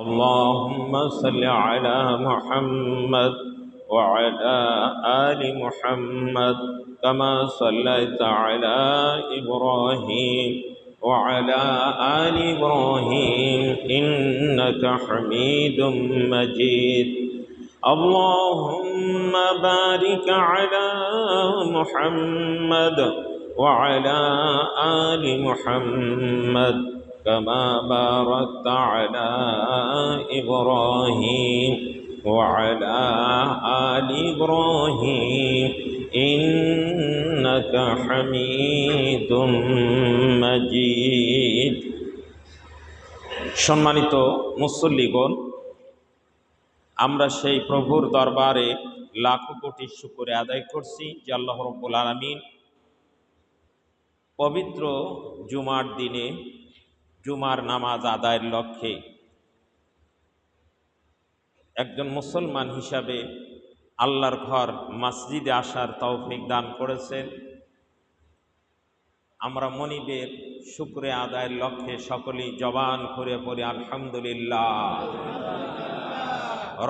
اللهم صل على محمد وعلى آل محمد كما صليت على إبراهيم وعلى آل إبراهيم إنك حميد مجيد. اللهم بارك على محمد وعلى آل محمد كما باركت على إبراهيم وعلى آل إبراهيم إنك حميد مجيد। সম্মানিত মুসল্লিগণ, আমরা সেই প্রভুর দরবারে লাখো কোটি শুকর আদায় করছি যে আল্লাহ রাব্বুল আলামিন পবিত্র জুমার দিনে জুমার নামাজ আদায়ের লক্ষ্যে একজন মুসলমান হিসাবে আল্লাহর ঘর মসজিদে আসার তৌফিক দান করেছেন। আমরা মনিবের শুকরে আদায়ের লক্ষ্যে সকলেই জবান করে পড়ি আলহামদুলিল্লাহ।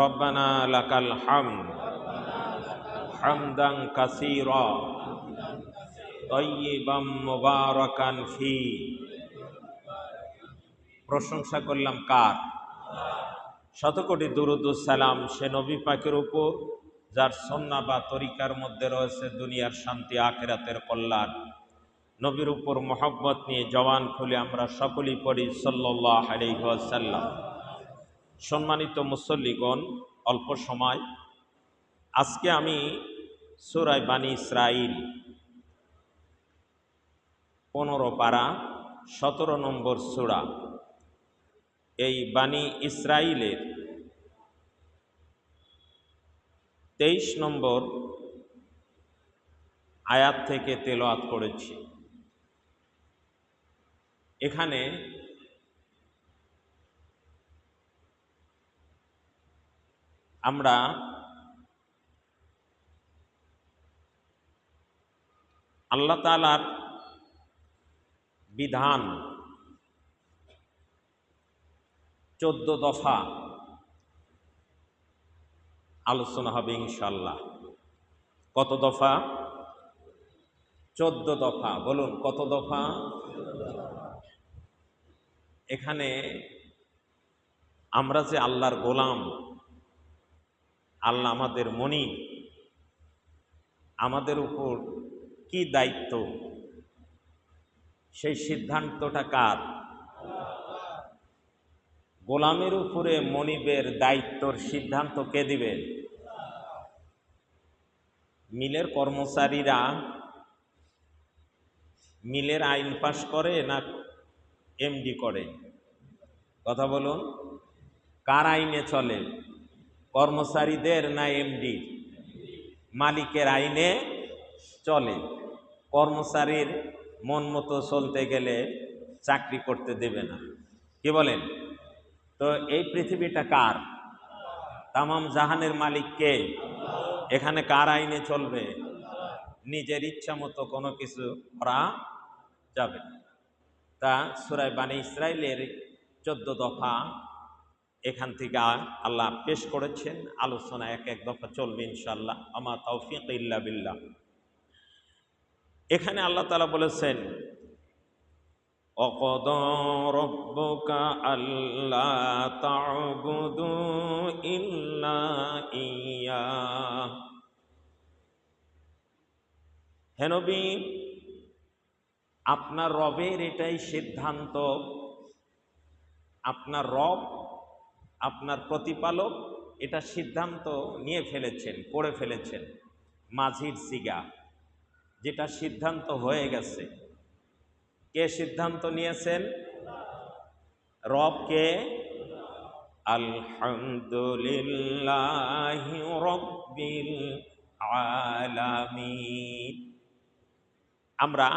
রব্বানা লাকাল হামদ হামদান কাসীরা তাইয়িবাম মুবারাকান ফি। প্রশংসা করলাম কার? শতকোটি দুরূদ ও সালাম সে নবী পাকের উপর যার সুন্নাহ বা তরিকার মধ্যে রয়েছে দুনিয়ার শান্তি আখিরাতের কল্যাণ। নবীর উপর মহব্বত নিয়ে জবান খুলে আমরা সকলেই পড়ি সাল্লাল্লাহু আলাইহি ওয়াসাল্লাম। সম্মানিত মুসল্লিগণ, অল্প সময় আজকে আমি সূরা বানী ইসরাঈল 15 পারা 17 নম্বর সূরা, এই বানী ইসরাঈলের 23 নম্বর আয়াত থেকে তেলাওয়াত করেছি। এখানে আমরা আল্লাহ তাআলার বিধান 14 দফা আলোচনা হবে ইনশাআল্লাহ। কত দফা? 14 দফা। বলুন কত দফা? এখানে আমরা যে আল্লাহর গোলাম, আল্লাহ আমাদের মনি, আমাদের উপর কি দায়িত্ব, সেই সিদ্ধান্তটা কার? গোলামের উপরে মনিবের দায়িত্বর সিদ্ধান্ত কে দিবেন? মিলের কর্মচারীরা মিলের আইন পাশ করে না এমডি করে? কথা বলুন, কার আইনে চলে? কর্মচারীদের না এমডি? মালিকের আইনে চলে। কর্মচারীর মন মতো চলতে গেলে চাকরি করতে দেবে না। কি বলেন? তো এই পৃথিবীটা কার? তামাম জাহানের মালিক কে? এখানে কার আইনে চলবে? নিজের ইচ্ছা মতো কোনো কিছু করা যাবে না। তা সূরা বানী ইসরাঈলের 14 দফা এখান থেকে আল্লাহ পেশ করেছেন। আলোচনা এক এক দফা চলবে ইনশাআল্লাহ। আমা তাওফীক ইল্লা বিল্লাহ। এখানে আল্লাহ তাআলা বলেছেন, وَقَضَى رَبُّكَ أَلَّا تَعْبُدُوا إِلَّا إِيَّاهُ। হে নবী, আপনার রবের এটাই সিদ্ধান্ত, আপনার রব, আপনার প্রতিপালক এটা সিদ্ধান্ত নিয়ে ফেলেছেন, করে ফেলেছেন। মাঝির সিগা, যেটা সিদ্ধান্ত হয়ে গেছে। কে সিদ্ধান্ত নিয়েছেন? রব কে? আলহামদুলিল্লাহি রাব্বিল আলামিন। আমরা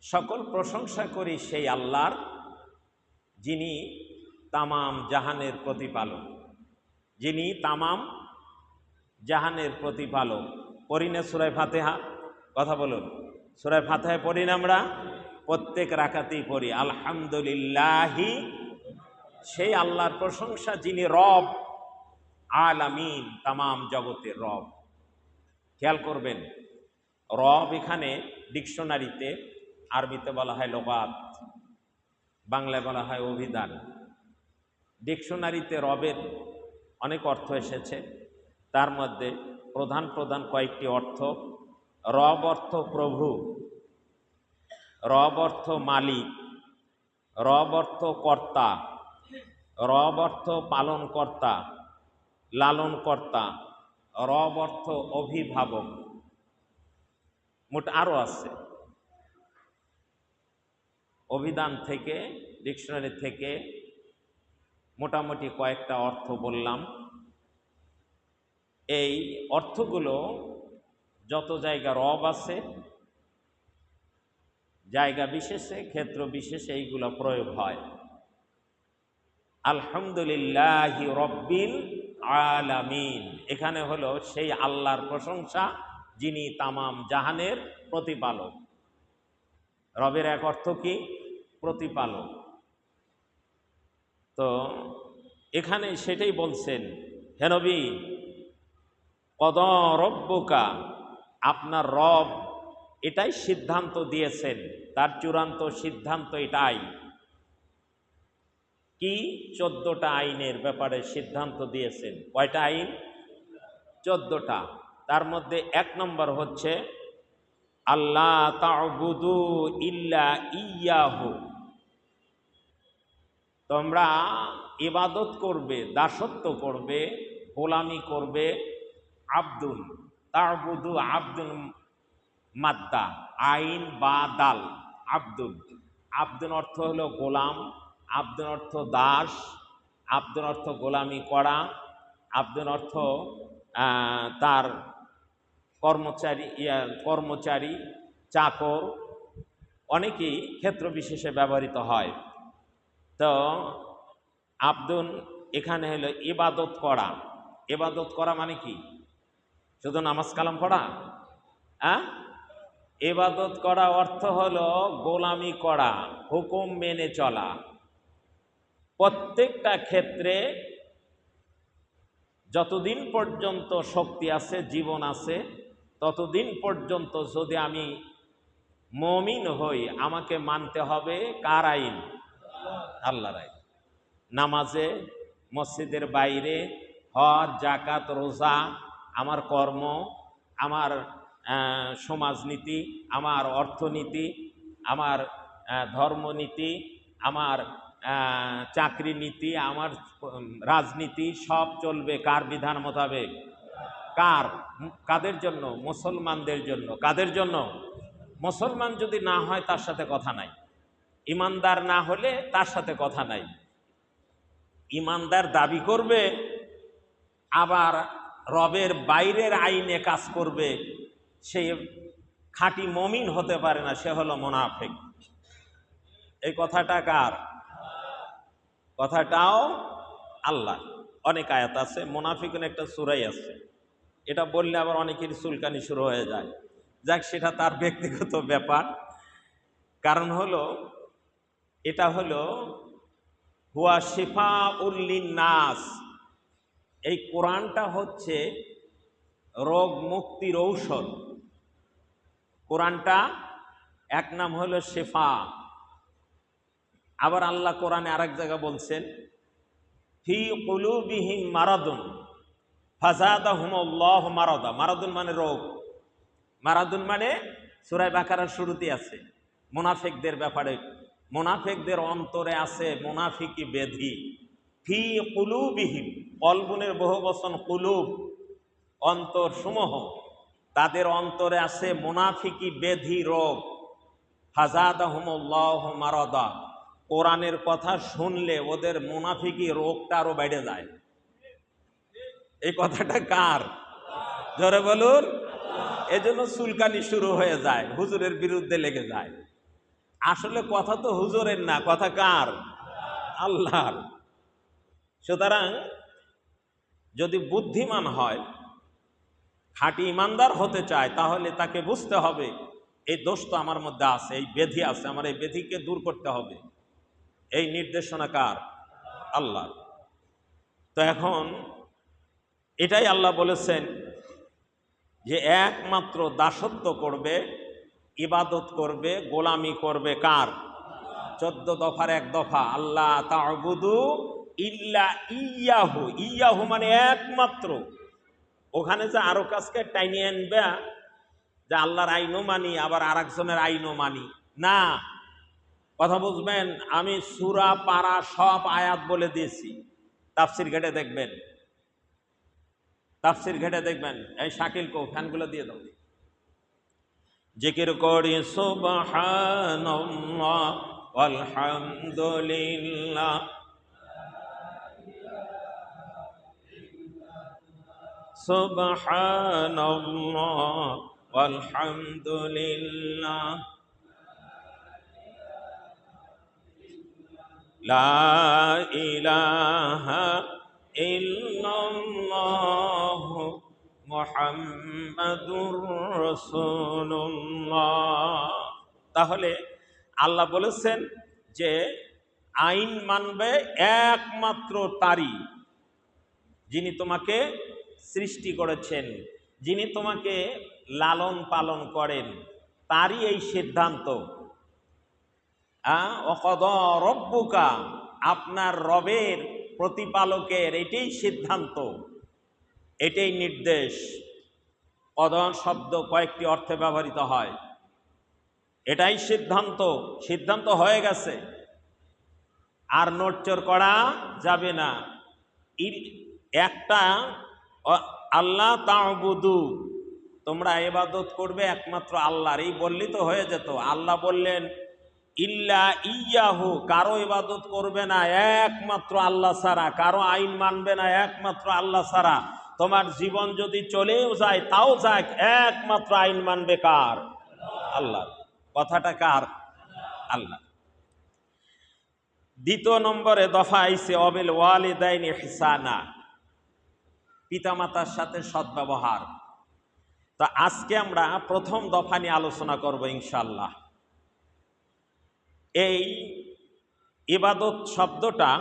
সকল প্রশংসা করি সেই আল্লাহর, যিনি তামাম জাহানের প্রতিপালক, যিনি তামাম জাহানের প্রতিপালক। পড়ি না সূরা ফাতিহা? কথা বলুন, সূরা ফাতিহা পড়ি না আমরা? প্রত্যেক রাকাতেই পড়ি আলহামদুলিল্লাহি, সেই আল্লাহর প্রশংসা যিনি রব আলামিন, তামাম জগতের রব। খেয়াল করবেন, রব এখানে ডিকশনারিতে আরবিতে বলা হয় লগাত, বাংলায় বলা হয় অভিধান। ডিকশনারিতে রবের অনেক অর্থ এসেছে, তার মধ্যে প্রধান প্রধান কয়েকটি অর্থ। রব অর্থ প্রভু, রব অর্থ মালিক, রব অর্থ কর্তা, রব অর্থ পালন কর্তা, লালন কর্তা, রব অর্থ অভিভাবক, মোট আরো আছে। অভিধান থেকে, ডিকশনারি থেকে মোটামুটি কয়েকটা অর্থ বললাম। এই অর্থগুলো যত জায়গা রব আছে, জায়গা বিশেষে, ক্ষেত্র বিশেষে এইগুলো প্রয়োগ হয়। আলহামদুলিল্লাহি রব্বিল আলামিন, এখানে হলো সেই আল্লাহর প্রশংসা যিনি তামাম জাহানের প্রতিপালক। রবের এক অর্থ কি? প্রতিপালক। তো এখানে সেটাই বলছেন, হে নবী, কদ রব্বুকা, আপনার রব এটাই সিদ্ধান্ত দিয়েছেন, তার চূড়ান্ত সিদ্ধান্ত এটাই। কি? 14টা আইনের ব্যাপারে সিদ্ধান্ত দিয়েছেন। কয়টা আইন? 14টা। তার মধ্যে 1 নম্বর হচ্ছে আল্লাহ তা'বুদু ইল্লা ইয়াহু, তোমরা ইবাদত করবে, দাসত্ব করবে, গোলামি করবে। আব্দুল তা'বুদু, আব্দুল মাদ্দা, আইন বা দাল, আব্দুল। আব্দুল অর্থ হলো গোলাম, আব্দুল অর্থ দাস, আব্দুল অর্থ গোলামি করা, আব্দুল অর্থ তার কর্মচারী, চাকর, অনেকেই ক্ষেত্র বিশেষে ব্যবহৃত হয়। তো আব্দুল এখানে হলো ইবাদত করা। ইবাদত করা মানে কি? শুধু নামাজ কালাম পড়া? ইবাদত করা অর্থ হলো গোলামি করা, হুকুম মেনে চলা। প্রত্যেকটা ক্ষেত্রে যতদিন পর্যন্ত শক্তি আছে, জীবন আছে, ততদিন পর্যন্ত যদি আমি মুমিন হই, আমাকে মানতে হবে কার আইন? আল্লাহর আইন। নামাজে, মসজিদের বাইরে, হজ, যাকাত, রোজা, আমার কর্ম, আমার সমাজনীতি, আমার অর্থনীতি, আমার ধর্মনীতি, আমার চাকরি নীতি, আমার রাজনীতি, সব চলবে কার বিধান মোতাবেক? কাদের জন্য? মুসলমানদের জন্য। কাদের জন্য? মুসলমান যদি না হয় তার সাথে কথা নাই, ইমানদার না হলে তার সাথে কথা নাই। ইমানদার দাবি করবে, আবার রবের বাইরের আইনে কাজ করবে, সে খাঁটি মুমিন হতে পারে না, সে হলো মুনাফিক। এই কথাটা কার? কথাটাও আল্লাহ। অনেক আয়াত আছে, মুনাফিকুন একটা সূরাই আছে, এটা বললে আবার অনেকের চুলকানি শুরু হয়ে যায়। যাক, সেটা তার ব্যক্তিগত ব্যাপার। কারণ হলো, এটা হলো হুয়া শিফাউল লিন্নাস, এই কোরআনটা হচ্ছে রোগ মুক্তির ঔষধ। কোরআনটা এক নাম হলো শিফা। আবার আল্লাহ কোরআনে আরেক জায়গা বলছেন, ফি কুলুবিহিম মারাদুন ফাযাদাহুমুল্লাহু মারাদা। মারাদুন মানে রোগ, মারাদুন মানে সূরা বাকারার শুরুতে আছে মুনাফিকদের ব্যাপারে। মুনাফিকদের অন্তরে আছে মুনাফিকি ব্যাধি। ফি কুলুবিহিম, কলবুনের বহুবচন কুলুব, অন্তর সমূহ, তাদের অন্তরে আছে মুনাফিকি ব্যাধি, রোগ। ফাযাদাহুমুল্লাহু মারাদা, কোরআনের কথা শুনলে ওদের মুনাফিকি রোগটা আরো বেড়ে যায়। এই কথাটা কার? জোরে বলুন। এজন্য চুলকানি শুরু হয়ে যায়, হুজুরের বিরুদ্ধে লেগে যায়। আসলে কথা তো হুজুরের না, কথা কার? আল্লাহর। সুতরাং যদি বুদ্ধিমান হয়, খাঁটি ইমানদার হতে চায়, তাহলে তাকে বুঝতে হবে এই দোষ তো আমার মধ্যে আছে, এই ব্যাধি আছে, আমার এই ব্যাধিকে দূর করতে হবে। এই নির্দেশনা কার? আল্লাহ। তো এখন এটাই আল্লাহ বলেছেন যে একমাত্র দাসত্ব করবে, ইবাদত করবে, গোলামি করবে কার? 14 দফার এক দফা, আল্লাহ তা'বুদু ইল্লা ইয়াহু। ইয়াহু মানে একমাত্র। ওখানে যে আরো কাজকে টাইনিয়ে আনবে যে আল্লাহর আইনও মানি আবার আর একজনের আইনও মানি না। কথা বুঝবেন? আমি সূরা পারা সব আয়াত বলে দিয়েছি, তাফসির ঘেটে দেখবেন, তাফসির ঘেটে দেখবেন। এই শাকিল কো ফ্যানগুলো দিয়ে দাও। জিকির করি সুবহানাল্লাহ আলহামদুলিল্লাহ, সুবহানাল্লাহ আলহামদুলিল্লাহ, লা ইলাহা ইল্লাল্লাহ মুহাম্মাদুর রাসূলুল্লাহ। তাহলে আল্লাহ বলেছেন যে আইন মানবে একমাত্র তারই, যিনি তোমাকে সৃষ্টি করেছেন, যিনি তোমাকে লালন পালন করেন, তারই এই সিদ্ধান্ত। ওয়াকাদা রব্বুকা, আপনার রবের, প্রতিপালকের এটাই সিদ্ধান্ত, এটাই নির্দেশ। কদা শব্দ কয়েকটি অর্থে ব্যবহৃত হয়। এটাই সিদ্ধান্ত, সিদ্ধান্ত হয়ে গেছে, আর নড়চড় করা যাবে না। একটা আল্লাহ তা'বুদু, তোমরা ইবাদত করবে একমাত্র আল্লাহর, এই বললি তো হয়ে যেত। আল্লাহ বললেন ইল্লা ইয়াহু, কারো ইবাদত করবে না একমাত্র আল্লাহ ছাড়া, কারো আইন মানবে না একমাত্র আল্লাহ ছাড়া। তোমার জীবন যদি চলেও যায় তাও যাক, একমাত্র আইন মানবে কার? আল্লাহ। কথাটা কার? আল্লাহ। দ্বিতীয় নম্বরে দফা আইছে অবিল ওয়ালিদাইনি ইহসানা, পিতামাতার সাথে সদ্ব্যবহার। তা আজকে আমরা প্রথম দফা নিয়ে আলোচনা করব ইনশাআল্লাহ। এই ইবাদত শব্দটা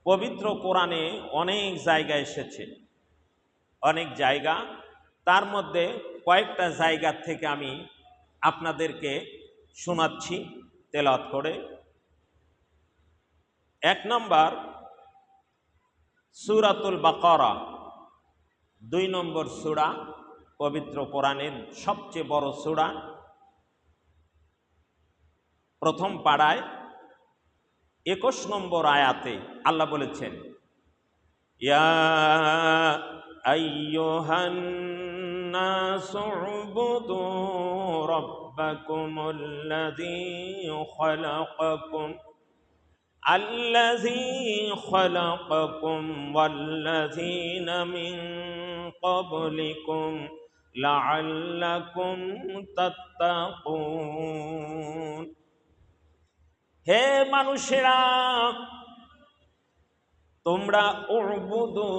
পবিত্র কোরআনে অনেক জায়গায় এসেছে, অনেক জায়গা। তার মধ্যে কয়েকটা জায়গা থেকে আমি আপনাদেরকে শোনাচ্ছি তেলাওয়াত করে। এক নম্বর সূরাতুল বাকারা, 2 নম্বর সূরা, পবিত্র কোরআনের সবচেয়ে বড় সূরা। প্রথম পাড়ায় 21 নম্বর আয়াতে আল্লাহ বলেছেন, ইয়া আইয়ুহান নাসু উবুদু রাব্বাকুমুল্লাযী খালাকাকুম আল্লাযী খালাকাকুম ওয়াল্লাযীনা মিন ক্বাবলিকুম লাআল্লাকুম তাত্তাকুন। হে মানুষেরা, তোমরা উবুদু,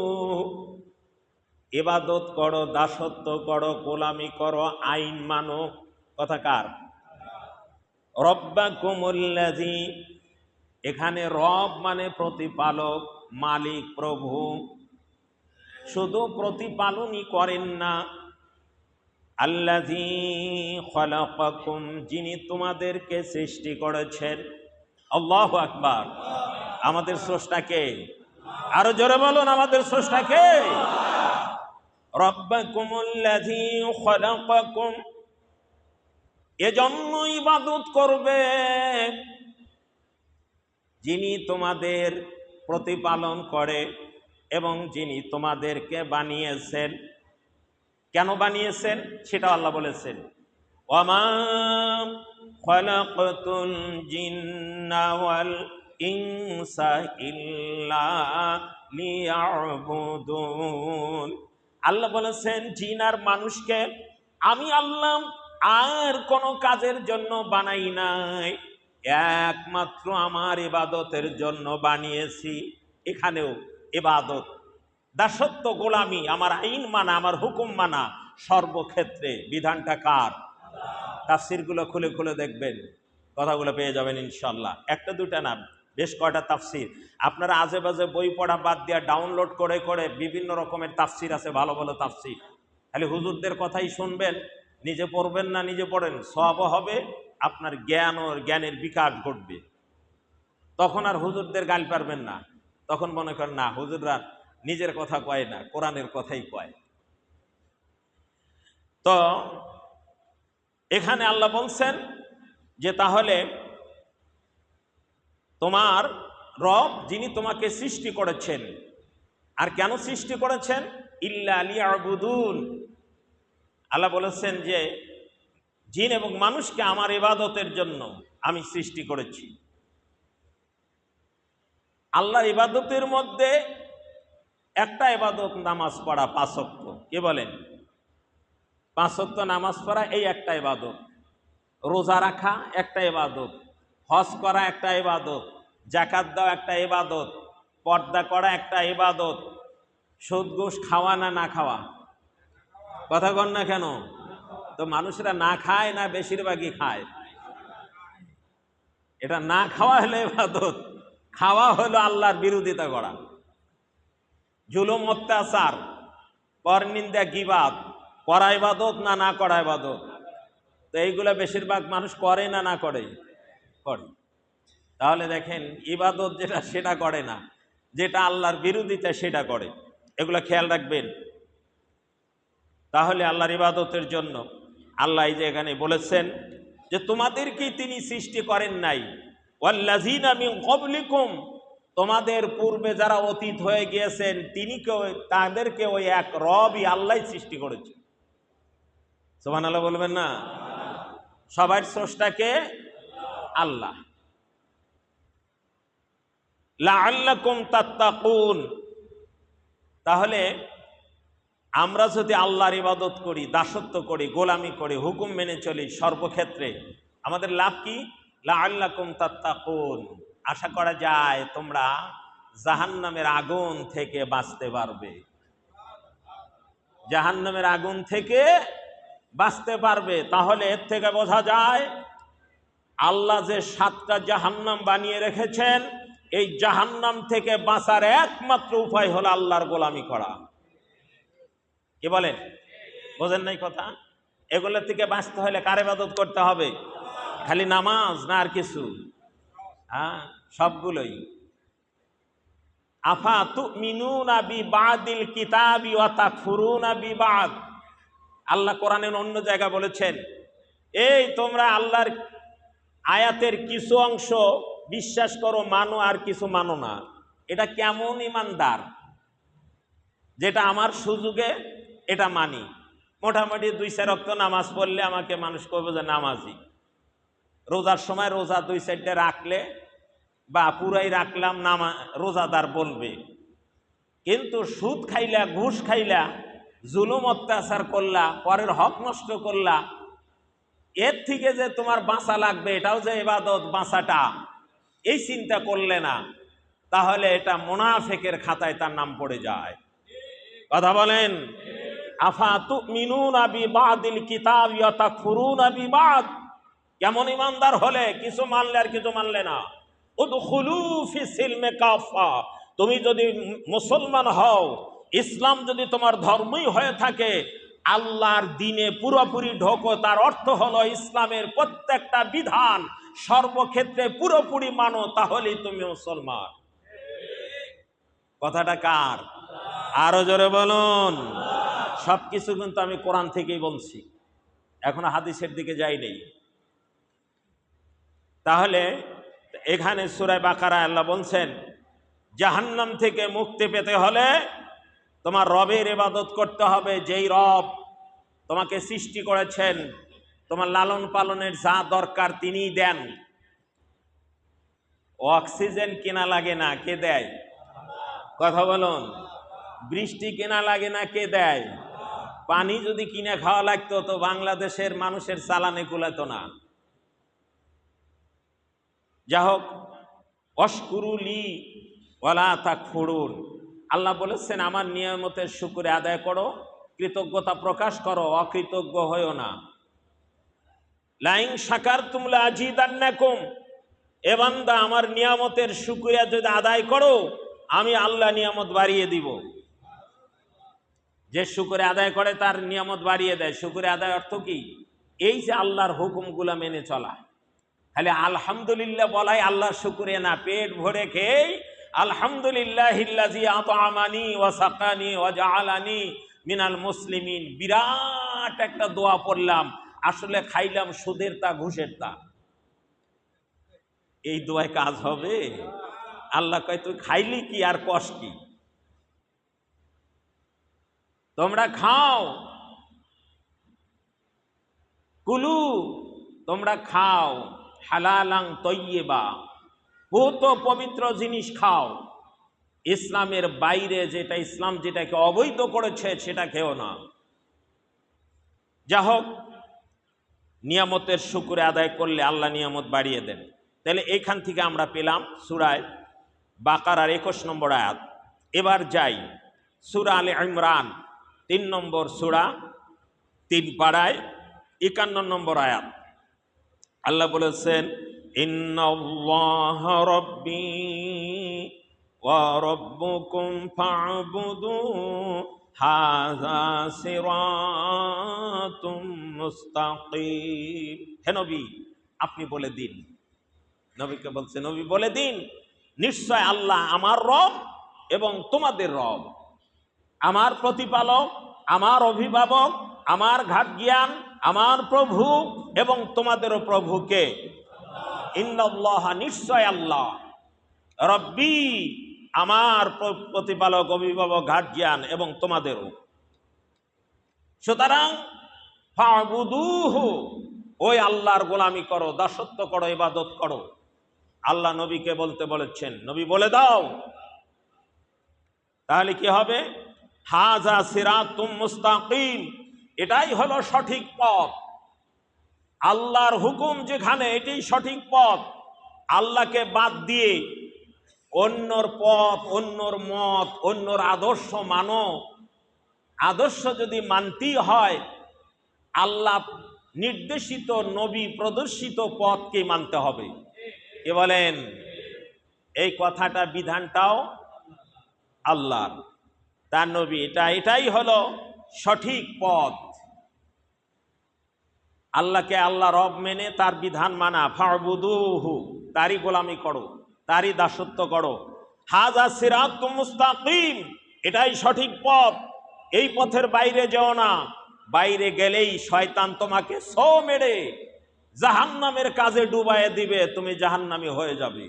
ইবাদত করো, দাসত্ব করো, গোলামি করো, আইন মানো। কথা কার? রব্বাকুমুল্লাযী, এখানে রব মানে প্রতিপালক, মালিক, প্রভু। শুধু প্রতিপালনই করেন না, আল্লাযী খালাকাকুম, যিনি তোমাদেরকে সৃষ্টি করেছেন। আল্লাহু আকবার। আমাদের স্রষ্টাকে আরো জোরে বলুন, আমাদের স্রষ্টাকে। রব্বাকুমুল্লাযী খালাকাকুম, এজন্য ইবাদত করবে যিনি তোমাদের প্রতিপালন করে এবং যিনি তোমাদেরকে বানিয়েছেন। কেন বানিয়েছেন সেটা আল্লাহ বলেছেন, ওয়ামা খালাকতুল জিন্না ওয়াল ইনসা ইল্লা লিয়াবুদুন। আল্লাহ বলেছেন জিন আর মানুষকে আমি আল্লাহ আর কোনো কাজের জন্য বানাই নাই, একমাত্র আমার ইবাদতের জন্য বানিয়েছি। এখানেও ইবাদত, দাসত্ব, গোলামি, আমার আইন মানা, আমার হুকুম মানা, সর্বক্ষেত্রে বিধানটা কার? তাফসিরগুলো খুলে খুলে দেখবেন, কথাগুলো পেয়ে যাবেন ইনশাল্লাহ। একটা দুটা না, বেশ কয়টা তাফসির। আপনারা আজে বাজে বই পড়া বাদ দিয়ে ডাউনলোড করে করে বিভিন্ন রকমের তাফসির আছে, ভালো ভালো তাফসির। খালি হুজুরদের কথাই শুনবেন, নিজে পড়বেন না, নিজে পড়েন, সওয়াবও হবে, আপনার জ্ঞান ও জ্ঞানের বিকাশ ঘটবে। তখন আর হুজুরদের গাল পারবেন না, তখন মনে করেন না হুজুররা নিজের কথা কয় না, কোরআনের কথাই কয়। তো এখানে আল্লাহ বলছেন যে তাহলে তোমার রব যিনি তোমাকে সৃষ্টি করেছেন, আর কেন সৃষ্টি করেছেন? ইল্লা লিয়াবুদুন। আল্লাহ বলেছেন যে জিন এবং মানুষকে আমার ইবাদতের জন্য আমি সৃষ্টি করেছি। আল্লাহর ইবাদতের মধ্যে একটা ইবাদত নামাজ পড়া, 5 ওয়াক্ত। কে বলেন? 5 ওয়াক্ত নামাজ পড়া এই একটা ইবাদত। রোজা রাখা একটা ইবাদত, হজ করা একটা ইবাদত, যাকাত দেওয়া একটা ইবাদত, পর্দা করা একটা ইবাদত, সুদ ঘুষ খাওয়া না না খাওয়া, কথা কন না কেন? তো মানুষরা না খায় না বেশিরভাগই খায়? এটা না খাওয়া হলো ইবাদত, খাওয়া হলো আল্লাহর বিরোধিতা করা, জুলুম অত্যাচার, পরনিন্দা গীবাত করা ইবাদত না না করা ইবাদত? তো এইগুলা বেশিরভাগ মানুষ করে না না করে? করে। তাহলে দেখেন ইবাদত যেটা সেটা করে না, যেটা আল্লাহর বিরোধিতা সেটা করে। এগুলো খেয়াল রাখবেন। তাহলে আল্লাহর ইবাদতের জন্য আল্লাহ এই যে এখানে বলেছেন যে তোমাদেরকেই তিনি সৃষ্টি করেন নাই, ওয়াল্লাযীনা মিন ক্বাবলিকুম, তোমাদের পূর্বে যারা অতীত হয়ে গিয়েছেন তাদেরকে ওই এক রবই আল্লাহ সৃষ্টি করেছে। সুবহানাল্লাহ বলবেন না? সবার স্রষ্টাকে আল্লাহ। লাআল্লাকুম তাত্তাকুন। তাহলে আমরা যদি আল্লাহর ইবাদত করি, দাসত্ব করি, গোলামি করি, হুকুম মেনে চলি সর্বক্ষেত্রে, আমাদের লাভ কি? লাআল্লাকুম তাত্তাকুন। আশা করা যায় তোমরা জাহান্নামের আগুন থেকে বাঁচতে পারবে, জাহান্নামের আগুন থেকে বাঁচতে পারবে। তাহলে এর থেকে বোঝা যায় আল্লাহ যে 7টা জাহান্নাম বানিয়ে রেখেছেন, এই জাহান্নাম থেকে বাঁচার একমাত্র উপায় হলো আল্লাহর গোলামি করা। কি বলেন? বোঝেন নাই কথা? এগুলোর থেকে বাঁচতে হলে কার ইবাদত করতে হবে? খালি নামাজ না আর কিছু? হ্যাঁ, সবগুলোই। আফা তুমিনুনা বিবাদিল কিতাবি ওয়া তাকফুরুনা বিবাদ। আল্লাহ কোরআনের অন্য জায়গা বলেছেন, এই তোমরা আল্লাহর আয়াতের কিছু অংশ বিশ্বাস করো, মানো, আর কিছু মানো না। এটা কেমন ইমানদার, যেটা আমার সুযোগে এটা মানি। মোটামুটি 2-4 ওয়াক্ত নামাজ পড়লে আমাকে মানুষ করবে যে নামাজি। রোজার সময় রোজা 2-4টা রাখলে বা পুরাই রাখলাম রোজাদার বলবে। কিন্তু সুদ খাইলা, ঘুষ খাইলা, জুলুম অত্যাচার করলা, পরের হক নষ্ট করলা, এর থেকে যে তোমার বাঁচা লাগবে, এটাও যে ইবাদত, বাঁচাটা, এই চিন্তা করলে না, তাহলে এটা মুনাফিকের খাতায় তার নাম পড়ে যায়। কথা বলেন? আফা তুমিনুনা বিবাদিল কিতাবি ওয়া তাকফুরুনা বিবাদ। কেমন ইমানদার হলে কিছু মানলে আর কিছু মানলে না। উদখুলু ফি সিলমে কাফা। তুমি যদি মুসলমান হও, ইসলাম যদি তোমার ধর্মই হয়ে থাকে, আল্লাহর দ্বীনে পুরোপুরি ঢোকো। তার অর্থ হলো ইসলামের প্রত্যেকটা বিধান সর্বক্ষেত্রে পুরোপুরি মানো, তাহলেই তুমি মুসলমান। কথাটা কার? আরো জোরে বলুন। সবকিছু কিন্তু আমি কোরআন থেকেই বলছি, এখনো হাদিসের দিকে যাই নেই। তাহলে এখানে সূরা বাকারায় আল্লাহ বলছেন জাহান্নাম থেকে মুক্তি পেতে হলে তোমার রবের ইবাদত করতে হবে, যেই রব তোমাকে সৃষ্টি করেছেন, তোমার লালন পালনের যা দরকার তিনিই দেন। অক্সিজেন কেনা লাগে না, কে দেয়? কথা বলুন। বৃষ্টি কেনা লাগে না, কে দেয়? পানি যদি কিনে খাওয়া লাগতো তো বাংলাদেশের মানুষের চালানে কুলাতো না। যা হোক, অশকুরুলি ওয়ালা তাকফুরুন। আল্লাহ বলেছেন আমার নিয়ামতের শুকরিয়া আদায় করো, কৃতজ্ঞতা প্রকাশ করো, অকৃতজ্ঞ হইও না। লাইন শাকারতুম লাযিদান্নাকুম, এ বান্দা আমার নিয়ামতের শুকরিয়া যদি আদায় করো আমি আল্লাহ নিয়ামত বাড়িয়ে দিব। যে শুকরিয়া আদায় করে তার নিয়ামত বাড়িয়ে দেয়। শুকরিয়া আদায় অর্থ কি? এই যে আল্লাহর হুকুমগুলো মেনে চলা। খালি আলহামদুলিল্লাহ বলাই আল্লাহর শুকরিয়া না, পেট ভরে খেয়ে আলহামদুলিল্লাহিল্লাযী আতআমানি ওয়া সাকানি ওয়া জাআলানি মিনাল মুসলিমিন, বিরাট একটা দোয়া পড়লাম, আসলে খাইলাম সুদের তা ঘুষের তা। এই দোয়ায় কাজ হবে? আল্লাহ কয় তুই খাইলি কি আর কষ কি? তোমরা খাও, কুলু, তোমরা খাও, হালালাং তয়্যিবা, বহুত পবিত্র জিনিস খাও। ইসলামের বাইরে যেটা, ইসলাম যেটাকে অবৈধ করেছে সেটা খেও না। যা হোক, নিয়ামতের শুকর আদায় করলে আল্লাহ নিয়ামত বাড়িয়ে দেন। তাহলে এইখান থেকে আমরা পেলাম সূরা বাকারার 21 নম্বর আয়াত। এবার যাই সূরা আলে ইমরান 3 নম্বর সূরা, 3 পারায় 51 নম্বর আয়াত। আল্লাহ বলেছেন, ইন্নাল্লাহা রাব্বী ওয়া রাব্বুকুম ফা'বুদু হাযা সিরাতুম মুস্তাকিম। হে নবী, আপনি বলে দিন, নবীকে বলছে, নবী বলে দিন, নিশ্চয় আল্লাহ আমার রব এবং তোমাদের রব, আমার প্রতিপালক, আমার অভিভাবক, আমার ঘাটজ্ঞান, আমার প্রভু এবং তোমাদেরও প্রভুকে। ইন্নাল্লাহ, নিশ্চয় আল্লাহ, রব্বি, আমার প্রতিপালক, অভিভাবক, ঘাটজ্ঞান এবং তোমাদেরও। সুতরাং ফা'বুদুহু, ওই আল্লাহর গোলামি করো, দাসত্ব করো, ইবাদত করো। আল্লাহ নবীকে বলতে বলেছেন, নবী বলে দাও, তাহলে কি হবে? হাযা সিরাতুম মুস্তাকিম, এটাই হলো সঠিক পথ। আল্লাহর হুকুম যেখানে, এটাই সঠিক পথ। আল্লাহকে বাদ দিয়ে অন্যর পথ, অন্যর মত, অন্যর আদর্শ মানো। আদর্শ যদি মানতেই হয়, আল্লাহ নির্দেশিত, নবী প্রদর্শিত পথকে মানতে হবে। কি বলেন? এই কথাটা, বিধানটাও আল্লাহর, তার নবী, এটাই হলো সঠিক পথ। আল্লাহকে আল্লাহ রব মেনে তার বিধান মানা, ফা'বুদুহু, তারই গোলামি করো, তারই দাসত্ব করো। হাযা সিরাতুম মুস্তাকিম, এটাই সঠিক পথ। এই পথের বাইরে যেও না, বাইরে গেলেই শয়তান তোমাকে সো মেরে জাহান্নামের কাজে ডুবাইয়ে দিবে, তুমি জাহান্নামী হয়ে যাবে।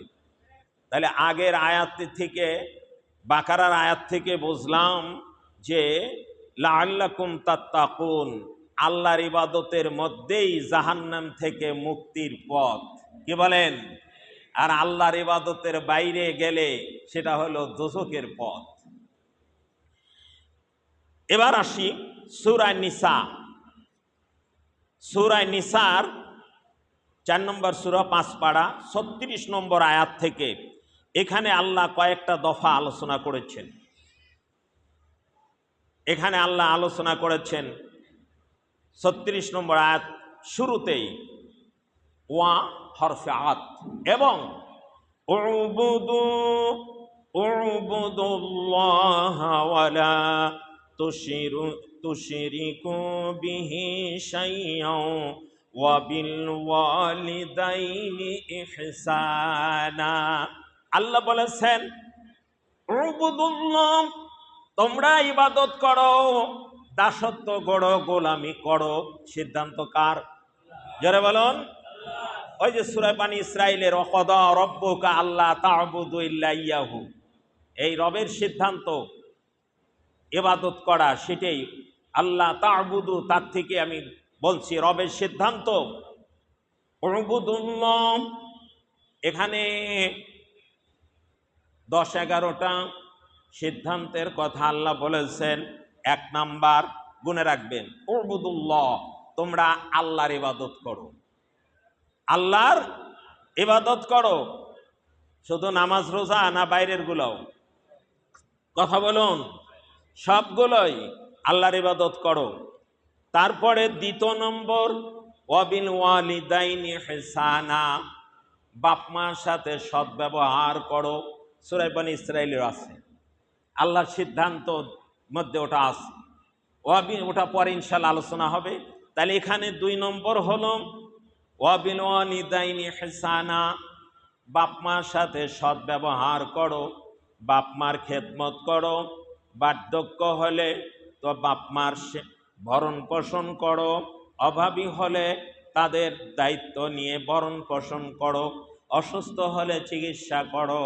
তাহলে আগের আয়াত থেকে, বাকারার আয়াত থেকে বুঝলাম যে লাআল্লাকুম তাত্তাকুন, আল্লাহর ইবাদতের মধ্যেই জাহান্নাম থেকে মুক্তির পথ। কি বলেন? আর আল্লাহর ইবাদতের বাইরে গেলে সেটা হলো দোজখের পথ। এবার আসি সূরা নিসা। সূরা নিসার 4 নম্বর সূরা, 5 পারা 36 নম্বর আয়াত থেকে। এখানে আল্লাহ কয়েকটা দফা আলোচনা করেছেন। এখানে আল্লাহ আলোচনা করেছেন 36 নম্বর আয়াত শুরুতেই ওয়া হরফে আত, এবং উবুদুল্লাহা ওয়ালা তুশরিকু বিহি শাইআন ওয়া বিল ওয়ালিদাইনি ইহসানা। আল্লাহ বলেছেন, উবুদুল্লাহ, তোমরা ইবাদত করো, দাসত্ব করো, গোলামি করো। সিদ্ধান্ত কার? যারা বলুন, ওই যে সূরা বানী ইসরাঈলের ওয়াকাদা রাব্বুকা আল্লা তা'বুদু ইল্লা ইয়াহু, এই রবের সিদ্ধান্ত ইবাদত করা, সেটাই আল্লাহ তা'বুদু, তার থেকে আমি বলছি রবের সিদ্ধান্ত উবুদুল্লাহ। এখানে 10-11টা সিদ্ধান্তের কথা আল্লাহ বলেছেন। 1 নাম্বার গুনে রাখবেন, উবুদুল্লাহ, তোমরা আল্লাহর ইবাদত করো, আল্লাহর ইবাদত করো। শুধু নামাজ রোজা না, বাইরের গুলোও? কথা বলুন, সবগুলোই আল্লাহর ইবাদত করো। তারপরে 2 নম্বর, ওয়াবিল ওয়ালিদাইনি ইহসানা, বাপ মার সাথে সদ্ব্যবহার করো। সূরা বনী ইসরাঈলের আছে, আল্লাহর সিদ্ধান্ত মধ্যে ওটা আছে। ওটা পরে ইনশাআল্লাহ আলোচনা হবে। তাহলে এখানে 2 নম্বর হলো ওয়াবিল ওয়ালিদাইনি ইহসানা, বাপ মার সাথে সদ্ব্যবহার করো, বাপ মার খেদমত করো। বার্ধক্য হলে তো বাপ মার ভরণ পোষণ করো, অভাবী হলে তাদের দায়িত্ব নিয়ে ভরণ পোষণ করো, অসুস্থ হলে চিকিৎসা করো।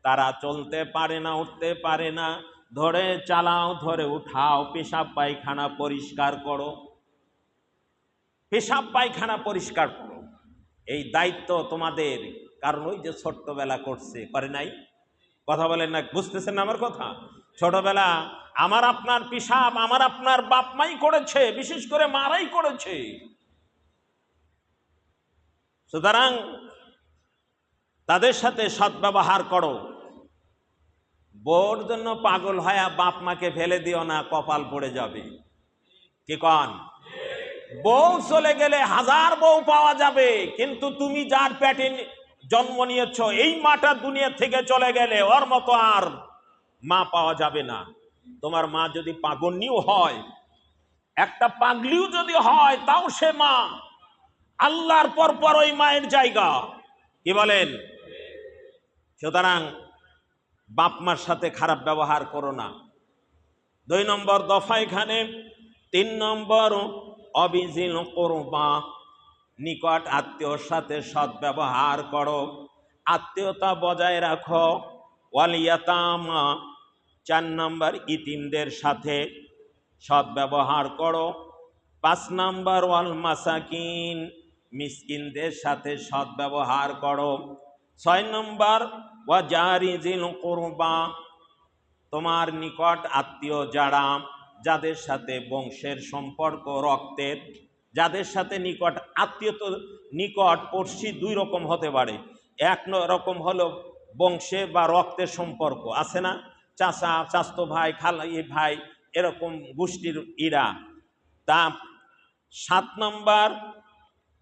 তারা চলতে পারে না, উঠতে পারে না, ধরে চালাও, ধরে উঠাও, পেশাব পায়খানা পরিষ্কার করো, পেশাব পায়খানা পরিষ্কার করো। এই দায়িত্ব তোমাদের। কারণ ওই যে ছোট্টবেলা করছে, করে নাই? কথা বলেন না, বুঝতেছেন না আমার কথা? ছোটবেলা আমার আপনার পেশাব আমার আপনার বাপ মাই করেছে, বিশেষ করে মারাই করেছে। সুতরাং তাদের সাথে সদ্ব্যবহার করো। বউর জন্য পাগল হয়ে বাপ মাকে ফেলে দিও না, কপাল পড়ে যাবে। কি কন? বউ চলে গেলে 1000 বউ পাওয়া যাবে, কিন্তু তুমি যার পেটে জন্ম নিয়েছ এই মাটা দুনিয়া থেকে চলে গেলে ওর মতো আর মা পাওয়া যাবে না। তোমার মা যদি পাগলনিও হয়, একটা পাগলিও যদি হয়, তাও সে মা। আল্লাহর পর ওই মায়ের জায়গা। কি বলেন? সুতরাং বাপ মার সাথে খারাপ ব্যবহার করো না। 2 নম্বর দফা এখানে। 3 নম্বর অবিজিল কুরবা, নিকট আত্মীয়র সাথে সদ্ব্যবহার করো, আত্মীয়তা বজায় রাখো। ওয়াল ইয়াতামা, 4 নম্বর ইতিমদের সাথে সদ্ব্যবহার করো। 5 নম্বর ওয়াল মাসাকিন, মিসকিনদের সাথে সদ্ব্যবহার করো। 6 নম্বর ওয়া জারিজিল কুরবা, তোমার নিকট আত্মীয় যারা, যাদের সাথে বংশের সম্পর্ক, রক্তের, যাদের সাথে নিকট আত্মীয়, তো নিকট পড়শি 2 রকম হতে পারে। এক রকম হলো বংশে বা রক্তের সম্পর্ক আছে না, চাচা, চাচতো ভাই, খালাই ভাই, এরকম গোষ্ঠীর ইরা। তা 7 নম্বর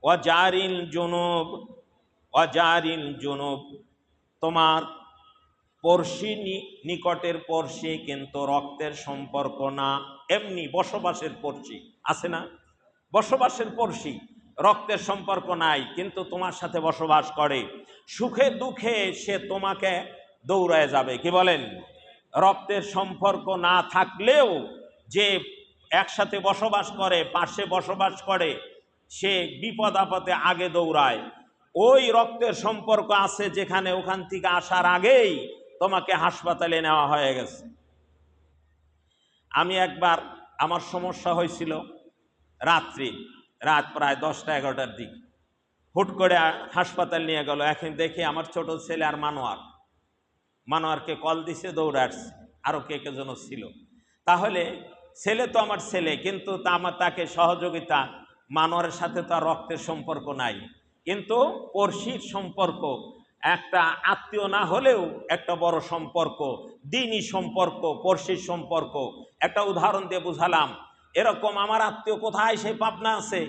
ওয়াজারিল জুনুব, ওয়াজারিল জুনুব, তোমার পড়শি, নিকটের পড়শি কিন্তু রক্তের সম্পর্ক না, এমনি বসবাসের পড়শি আছে না, বসবাসের পড়শি, রক্তের সম্পর্ক নাই কিন্তু তোমার সাথে বসবাস করে, সুখে দুঃখে সে তোমাকে দৌড়ায় যাবে। কি বলেন? রক্তের সম্পর্ক না থাকলেও যে একসাথে বসবাস করে, পাশে বসবাস করে, সে বিপদ আপদে আগে দৌড়ায়। ওই রক্তের সম্পর্ক আছে যেখানে, ওখান থেকে আসার আগেই তোমাকে হাসপাতালে নেওয়া হয়ে গেছে। আমি একবার, আমার সমস্যা হয়েছিল রাত প্রায় 10টা-11টার দিক, হুট করে হাসপাতাল নিয়ে গেল। এখন দেখি আমার ছোট ছেলে আর মানোয়ারকে কল দিছে, দৌড়ে আসছে, আরও কে কে যেন ছিল। তাহলে ছেলে তো আমার ছেলে, কিন্তু তাকে সহযোগিতা, মানোয়ারের সাথে তো আর রক্তের সম্পর্ক নাই, কিন্তু পড়শির সম্পর্ক, একটা আত্মীয় না হলেও একটা বড় সম্পর্ক, দ্বীনি সম্পর্ক, পড়শির সম্পর্ক। একটা উদাহরণ দিয়ে বুঝালাম। এরকম আমার আত্মীয় কোথায়, সেই পাবনা আছে,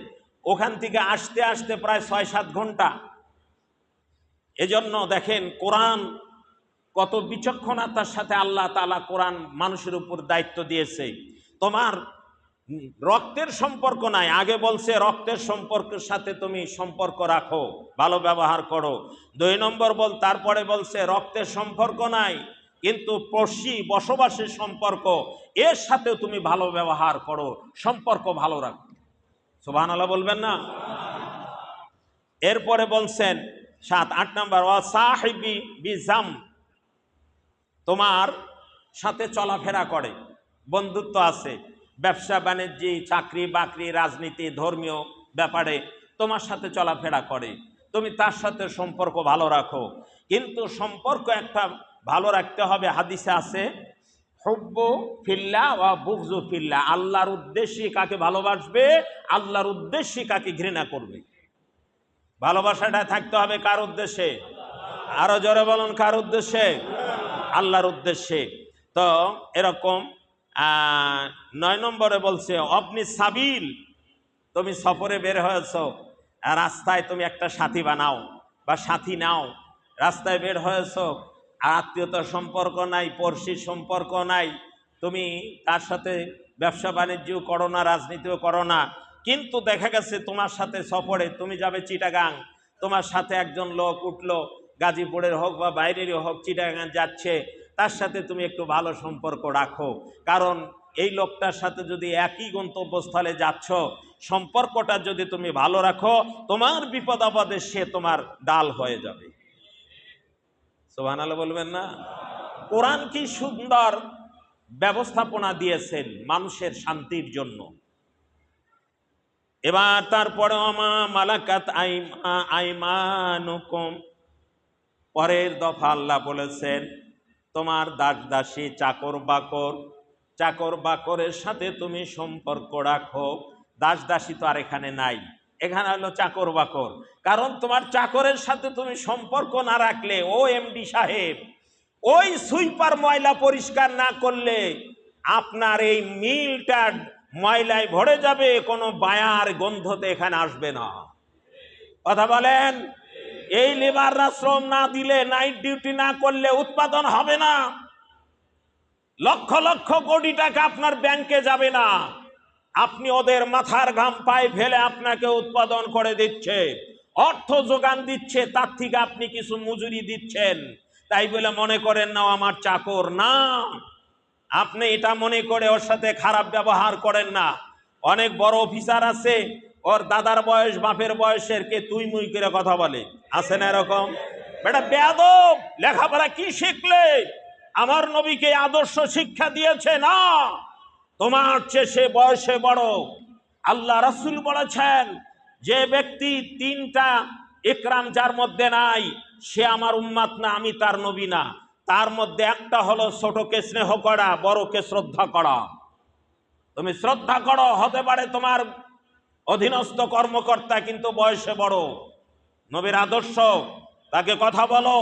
ওখান থেকে আসতে আসতে প্রায় 6-7 ঘন্টা। এজন্য দেখেন কোরআন কত বিচক্ষণতার সাথে আল্লাহ তাআলা কোরআন মানুষের উপর দায়িত্ব দিয়েছে। তোমার রক্তের সম্পর্ক নাই, আগে বলছে রক্তের সম্পর্কের সাথে তুমি সম্পর্ক রাখো, ভালো ব্যবহার করো। 2 নম্বর তারপরে বলছে রক্তের সম্পর্ক নাই কিন্তু পড়শি, বসবাসের সম্পর্ক, এর সাথেও তুমি ভালো ব্যবহার করো, সম্পর্ক ভালো রাখো। সুবহানাল্লাহ বলবেন না? এরপরে বলছেন 7-8 নম্বর ওয়া সাহিবি বিজাম, তোমার সাথে চলাফেরা করে, বন্ধুত্ব আছে, ব্যবসা বাণিজ্য, চাকরি বাকরি, রাজনীতি, ধর্মীয় ব্যাপারে তোমার সাথে চলাফেরা করে, তুমি তার সাথে সম্পর্ক ভালো রাখো। কিন্তু সম্পর্ক একটা ভালো রাখতে হবে, হাদিসে আছে হুব্বু ফিল্লাহ ওয়া বুগযু ফিল্লাহ, আল্লাহর উদ্দেশ্যে কাকে ভালোবাসবে, আল্লাহর উদ্দেশ্যে কাকে ঘৃণা করবে। ভালোবাসাটা থাকতে হবে কার উদ্দেশ্যে? আরো জোরে বলুন, কার উদ্দেশ্যে? আল্লাহর উদ্দেশ্যে। তো এরকম 9 নম্বরে বলছে অবনি সাবিল, তুমি সফরে বের হয়েছ, আর রাস্তায় তুমি একটা সাথী বানাও বা সাথী নাও, রাস্তায় বের হয়েছ, আর আত্মীয়তার সম্পর্ক নাই, পড়শির সম্পর্ক নাই, তুমি তার সাথে ব্যবসা বাণিজ্যও করো না, রাজনীতিও করো না, কিন্তু দেখা গেছে তোমার সাথে সফরে তুমি যাবে চিটাগাং, তোমার সাথে একজন লোক উঠলো, গাজীপুরের হোক বা বাইরেরই হোক, চিটাগাং যাচ্ছে, তার সাথে তুমি একটু ভালো সম্পর্ক রাখো, কারণ এই লোকটার সাথে যদি একই গন্তব্যস্থলে যাচ্ছ, সম্পর্কটা যদি তুমি ভালো রাখো, তোমার বিপদ আপদে সে তোমার ডাল হয়ে যাবে। সুবহানাল্লাহ বলবেন না? কোরআন কি সুন্দর ব্যবস্থাপনা দিয়েছেন মানুষের শান্তির জন্য। এবার তারপরে আমা মালাকাত আইমানুকুম, পরের দফা আল্লাহ বলেছেন তোমার দাস দাসী, চাকর বাকরের সাথে তুমি সম্পর্ক রাখো। দাস দাসী তো আর এখানে নাই, এখানে হলো চাকর বাকর। কারণ তোমার চাকরের সাথে তুমি সম্পর্ক না রাখলে, ও এমডি সাহেব, ওই সুইপার ময়লা পরিষ্কার না করলে আপনার এই মিলটা ময়লায় ভরে যাবে, কোনো বায়ার গন্ধতে এখানে আসবে না। কথা বলেন? এই লেবাররা শ্রম না দিলে, নাইট ডিউটি না করলে উৎপাদন হবে না, লক্ষ লক্ষ কোটি টাকা আপনার ব্যাংকে যাবে না। আপনি ওদের মাথার ঘাম পায়ে ফেলে আপনাকে উৎপাদন করে দিচ্ছে, অর্থ যোগান দিচ্ছে, তার থেকে আপনি কিছু মজুরি দিচ্ছেন, তাই বলে মনে করেন না আমার চাকর না। আপনি এটা মনে করে ওর সাথে খারাপ ব্যবহার করেন না। অনেক বড় অফিসার আছে, ওর দাদার বয়স বাপের বয়সের কে তুই মুই করে কথা বলে, আছে না এরকম? বেটা বেয়াদব, লেখাপড়া কি শিখলে? আমার নবীকে আদর্শ শিক্ষা দিয়েছে না, তোমার চেয়ে সে বয়সে বড়। আল্লাহ রাসূল বলেছেন যে ব্যক্তি তিনটা ইকরাম যার মধ্যে নাই, সে আমার উম্মাত না, আমি তার নবী না। তার মধ্যে একটা হলো ছোটকে স্নেহ করা, বড়কে শ্রদ্ধা করা। তুমি শ্রদ্ধা করো, হতে পারে তোমার অধীনস্থ কর্মকর্তা কিন্তু বয়সে বড়, নবীর আদর্শ, তাকে কথা বলো।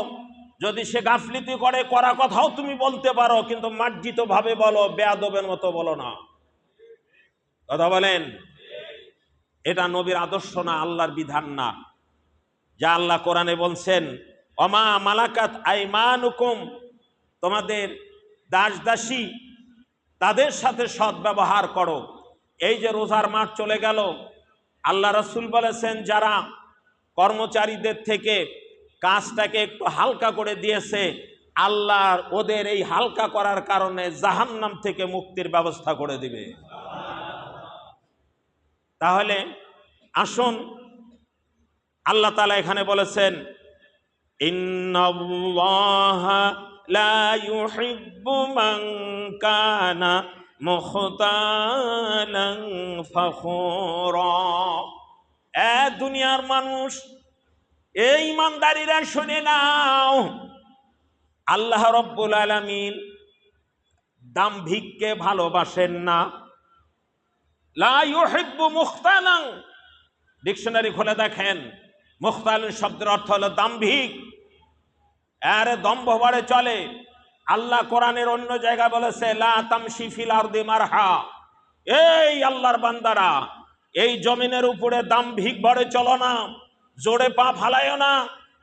যদি সে গাফলিতি করে, করা কথাও তুমি বলতে পারো, কিন্তু মার্জিত ভাবে বলো, বেয়াদবের মতো বলো না। কথা বলেন? এটা নবীর আদর্শ না, আল্লাহর বিধান না। যা আল্লাহ কোরআনে বলছেন ওমা মালাকাত আইমানুকুম, তোমাদের দাস দাসী তাদের সাথে সদ্ব্যবহার করো। এই যে রোজার মাস চলে গেল, আল্লাহ রাসূল বলেছেন যারা কর্মচারীদের থেকে কাজটাকে একটু হালকা করে দিয়েছে, আল্লাহ ওদের এই হালকা করার কারণে জাহান্নাম থেকে মুক্তির ব্যবস্থা করে দিবে। তাহলে আসুন, আল্লাহ তাআলা এখানে বলেছেন ইন্নাল্লাহা লা ইউহিব্বু মান কানা মুখতালান ফখুরা। দুনিয়ার মানুষ, এই ইমানদারিরা শুনে নাও, আল্লাহ রব্বুল আলামিন দাম্ভিককে ভালোবাসেন না। লা ইউহিব্বু মুখতালান, ডিকশনারি খুলে দেখেন, মুখতালান শব্দের অর্থ হলো দাম্ভিক, আরে দম্ভ বাড়ে চলে। আল্লাহ কোরআনের অন্য জায়গায় বলেছে লা তামশি ফিল আরদি মারহা, এই আল্লাহর বান্দারা, এই জমিনের উপরে দাম্ভিক ভরে চলো না, জোরে পা ফালাইও না।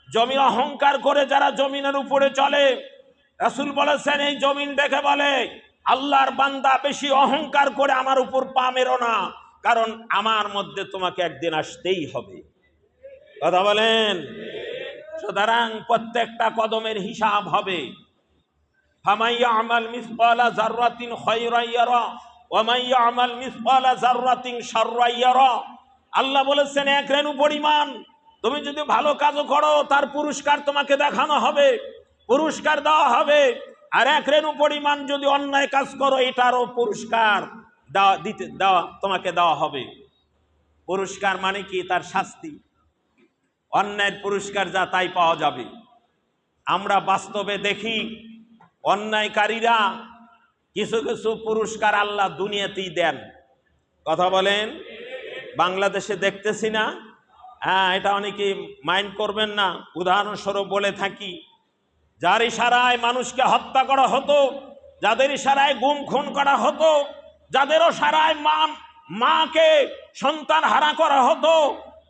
জমি অহংকার করে যারা জমিনের উপরে চলে, রাসূল বলেছেন এই জমিন দেখে বলে আল্লাহর বান্দা বেশি অহংকার করে আমার উপর পা মেরো না, কারণ আমার মধ্যে তোমাকে একদিন আসতেই হবে। কথা বলেন? সুতরাং প্রত্যেকটা কদমের হিসাব হবে। ফামান ইয়ামাল মিসকালা যাররাতিন খায়রান ইয়ারা ওয়া মান ইয়ামাল মিসকালা যাররাতিন শাররান ইয়ারা। আল্লাহ বলেছেন এক রেণু পরিমাণ তুমি যদি ভালো কাজ করো, তার পুরস্কার তোমাকে দেখানো হবে, পুরস্কার দেওয়া হবে। আর এক রেণু পরিমাণ যদি অন্যায় কাজ করো, এটারও পুরস্কার তোমাকে দেওয়া হবে। পুরস্কার মানে কি? তার শাস্তি। অন্যায়ের পুরস্কার যা তাই পাওয়া যাবে। আমরা বাস্তবে দেখি অন্যায়কারীরা কিছু কিছু পুরস্কার আল্লাহ দুনিয়াতেই দেন। কথা বলেন? বাংলাদেশে দেখতেছি না? হ্যাঁ, এটা অনেকে মাইন্ড করবেন না, উদাহরণস্বরূপ বলে থাকি, যার ইশারায় মানুষকে হত্যা করা হতো, যাদের ইশারায় গুম খুন করা হতো, যাদের ইশারায় মাকে সন্তান হারা করা হতো,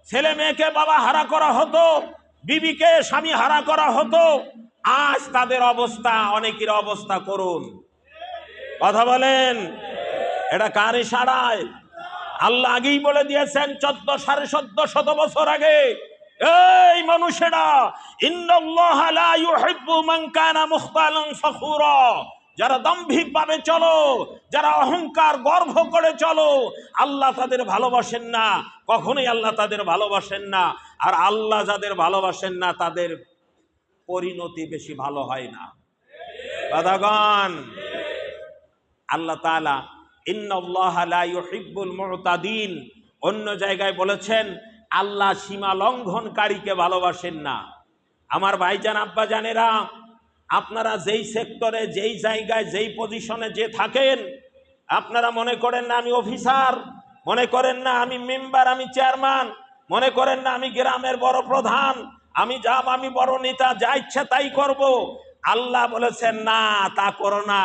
ছেলে মেয়েকে বাবা হারা করা হতো, বিবিকে স্বামী হারা করা হতো। আজ তাদের অবস্থা, অনেকের অবস্থা করুন। কথা বলেন, এটা কার ইশারায়? আল্লাহ আগেই বলে দিয়েছেন 1400-1450 বছর আগে, এই মানুষেরা, ইন্নাল্লাহা লা ইউহিব্বু মান কানা মুখতালান ফখুরা, যারা দাম্ভিক ভাবে চলো, যারা অহংকার গর্ব করে চলো, আল্লাহ তাদের ভালোবাসেন না, কখনোই আল্লাহ তাদের ভালোবাসেন না। আর আল্লাহ যাদের ভালোবাসেন না তাদের পরিণতি বেশি ভালো হয় না। কথাগণ, আল্লাহ তাআলা ইন্নাল্লাহা লা ইউহিব্বুল মুতাদিন, অন্য জায়গায় বলেছেন আল্লাহ সীমা লঙ্ঘনকারীকে ভালোবাসেন না। আমার ভাইজান আব্বা জানেরা, আপনারা যেই সেক্টরে, যেই জায়গায়, যেই পজিশনে যে থাকেন, আপনারা মনে করেন না আমি অফিসার, মনে করেন না আমি মেম্বার, আমি চেয়ারম্যান, মনে করেন না আমি গ্রামের বড় প্রধান, আমি বড় নেতা, যা ইচ্ছা তাই করব। আল্লাহ বলেছেন না, তা করো না,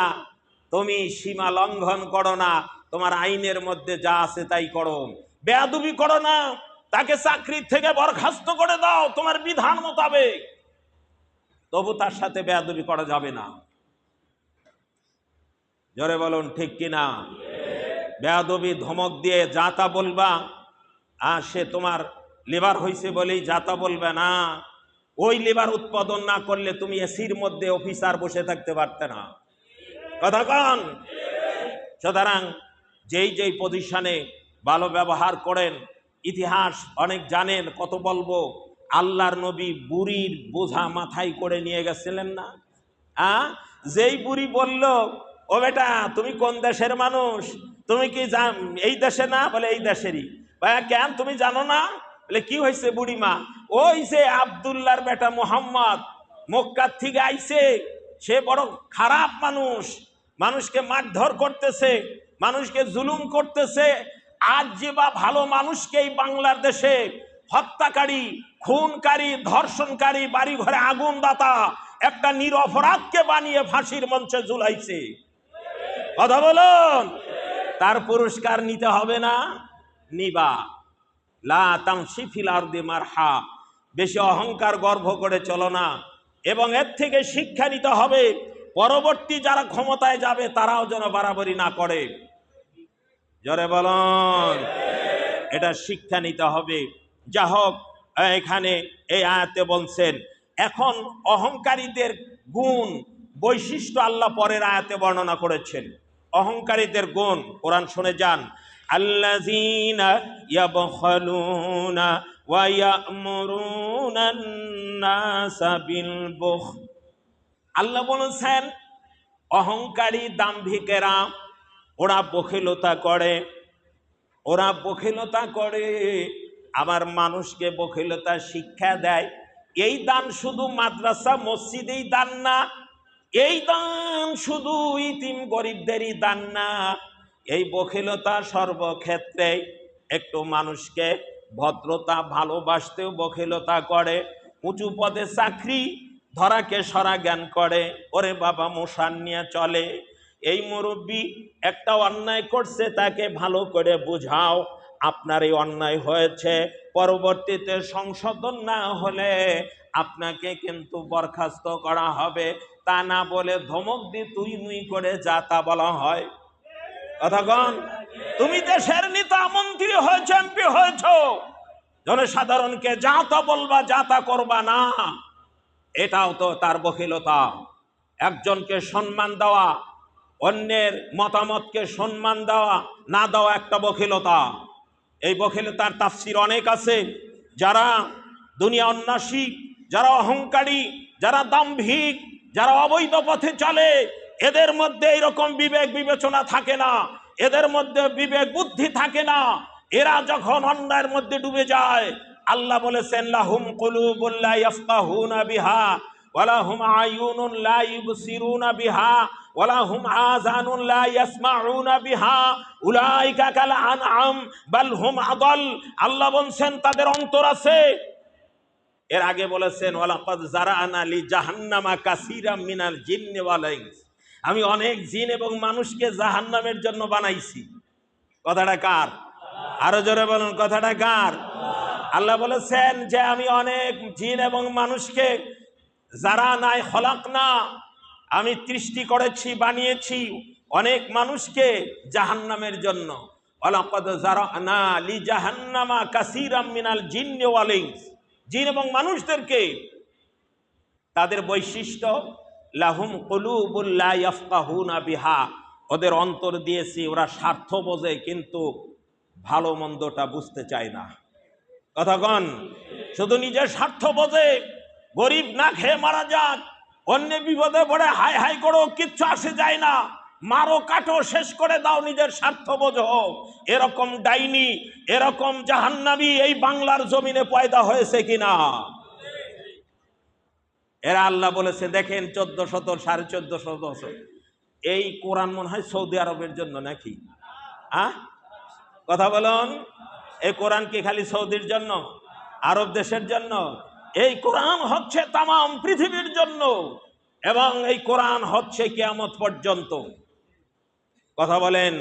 তুমি সীমা লঙ্ঘন করো না, তোমার আইনের মধ্যে যা আছে তাই করো। বেয়াদবি করো না, তাকে চাকরি থেকে বরখাস্ত করে দাও তোমার বিধান মোতাবেক, তবু তার সাথে বেয়াদবি করা যাবে না। জোরে বলুন ঠিক কিনা? বেয়াদবি ধমক দিয়ে যা তা বলবা, আর সে তোমার লেবার হয়েছে বলেই যা তা বলবে না। ওই লেবার উৎপাদন না করলে তুমি এসির মধ্যে অফিসার বসে থাকতে পারতে না। কথা কন। সুতরাং যেই যেই পজিশনে ভালো ব্যবহার করেন, ইতিহাস অনেক জানেন, কত বলবো, আল্লাহর নবী বুড়ির বোঝা মাথায় করে নিয়ে গেছিলেন না? যেই বুড়ি বলল, ও বেটা তুমি কোন দেশের মানুষ, তুমি কি এই দেশে না? বলে এই দেশেরই। কেন তুমি জানো না? বলে কি হয়েছে বুড়িমা? ওই যে আব্দুল্লাহর বেটা মুহাম্মদ মক্কার থেকে আইছে, সে বড় খারাপ মানুষ, মানুষকে মারধর করতেছে, মানুষকে জুলুম করতেছে। আজ যে বা ভালো মানুষকে এই বাংলার দেশে হত্যাকারী, খুনকারী, ধর্ষণকারী, বাড়ি ঘরে আগুন দাতা একটা নিরপরাধকে বানিয়ে ফাঁসির মঞ্চে ঝুলাইছে। কথা বলুন, তার পুরস্কার নিতে হবে না? নিবা। লা তামশি ফিল আরদি মারহা, বেশি অহংকার গর্ব করে চলো না। এবং এর থেকে শিক্ষা নিতে হবে, পরবর্তী যারা ক্ষমতায় যাবে তারাও যেন বাড়াবাড়ি না করে। জোরে বলুন, এটা শিক্ষা নিতে হবে। যা হোক, এখানে এই আয়াতে বলছেন, এখন অহংকারীদের গুণ বৈশিষ্ট্য আল্লাহ পরের আয়াতে বর্ণনা করেছেন। অহংকারীদের গুণ কোরআন শুনে যান। আল্লাযীনা ইয়াবখালুনা ওয়া ইয়া'মুরুনান নাসা বিল বুখল, আল্লাহ বলেছেন অহংকারী দাম্ভিকেরা ওরা বখিলতা করে, ওরা বখিলতা করে, আবার মানুষকে বখিলতা শিক্ষা দেয়। এই দান শুধু মাদ্রাসা মসজিদেই দান না, এই দান শুধু ইতিম গরিবদেরই দান না, এই বখিলতা সর্বক্ষেত্রে। একটু মানুষকে ভদ্রতা ভালোবাসতেও বখিলতা করে, উঁচু পদে চাকরি ধরাকে সরা জ্ঞান করে, ওরে বাবা মশান নিয়ে চলে। এই মুরব্বী একটা অন্যায় করছে, তাকে ভালো করে বুঝাও, আপনার এই অন্যায় হয়েছে, পরবর্তীতে সংশোধন না হলে আপনাকে কিন্তু বরখাস্ত করা হবে। তা না বলে ধমক দিয়ে তুই নুই করে যা তা বলা হয়। কথাগণ, তুমি দেশের নেতা মন্ত্রী হয়েছ, এমপি হয়েছ, জনসাধারণকে যা তা বলবা, যা তা করবা না, এটাও তো তার বখিলতা। একজনকে সম্মান দেওয়া, অন্যের মতামতকে সম্মান দেওয়া না দেওয়া একটা বখিলতা। এই বখিলতার তাফসীর অনেক আছে। যারা দুনিয়া উন্নাসী, যারা অহংকারী, যারা দাম্ভিক, যারা অবৈধ পথে চলে, এদের মধ্যে এরকম বিবেক বিবেচনা থাকে না, এদের মধ্যে বিবেক বুদ্ধি থাকে না। এরা যখন অন্যায়ের মধ্যে ডুবে যায়, আল্লাহ বলেছেন লাহুম কুলুবুন লা ইয়াফকাহুনা বিহা ওয়া লাহুম আয়ুনুন লা ইবসিরুনা বিহা ওয়া লাহুম আযানুন লা ইয়াসমাউনা বিহা উলাইকা কাল আনআম বাল হুম আদাল। আল্লাহ বলেন তাদের অন্তর আছে। এর আগে বলেছেন ওয়ালাকাদ জারানা লি জাহান্নামা কাসীরাম মিনাল জিন্নি ওয়াল ইনস, আমি অনেক জিন এবং মানুষকে জাহান্নামের জন্য বানাইছি। কথাটা কার? আরো জোরে বলুন, কথাটা কার? আল্লাহ বলেছেন যে আমি অনেক জিন এবং মানুষকে যারা নাই খলাক না, আমি সৃষ্টি করেছি, বানিয়েছি অনেক মানুষকে জাহান্নামের জন্য। ওয়ালাকাদ যারানা লি জাহান্নামা কাসীরাম মিনাল জিন্নি ওয়াল ইনস, জিন এবং মানুষদেরকে তাদের বৈশিষ্ট্য লাহুম কুলুবুল লা ইয়াফকাহুনা বিহা, ওদের অন্তর দিয়েছি, ওরা স্বার্থ বোঝে কিন্তু ভালো মন্দটা বুঝতে চায় না। কথা কন, শুধু নিজের স্বার্থ বোঝে, গরিব না খেয়ে মারা যাক, অন্য বিপদে পড়ে হাই হাই করো, কিচ্ছু আসে যায় না, মারো কাটো শেষ করে দাও, নিজের স্বার্থ বোঝো। এরকম ডাইনি, এরকম জাহান্নামী এই বাংলার জমিনে পয়দা হয়েছে কিনা? এরা আল্লাহ বলেছে দেখেন 1400 1450 বছর এই কোরআন মনে হয় সৌদি আরবের জন্য নাকি? কথা বলুন, এই কোরআন কি খালি সৌদির জন্য, আরব দেশের জন্য? এই কোরআন হচ্ছে তামাম পৃথিবীর জন্য, এবং এই কোরআন হচ্ছে কিয়ামত পর্যন্ত। কথা বলেন।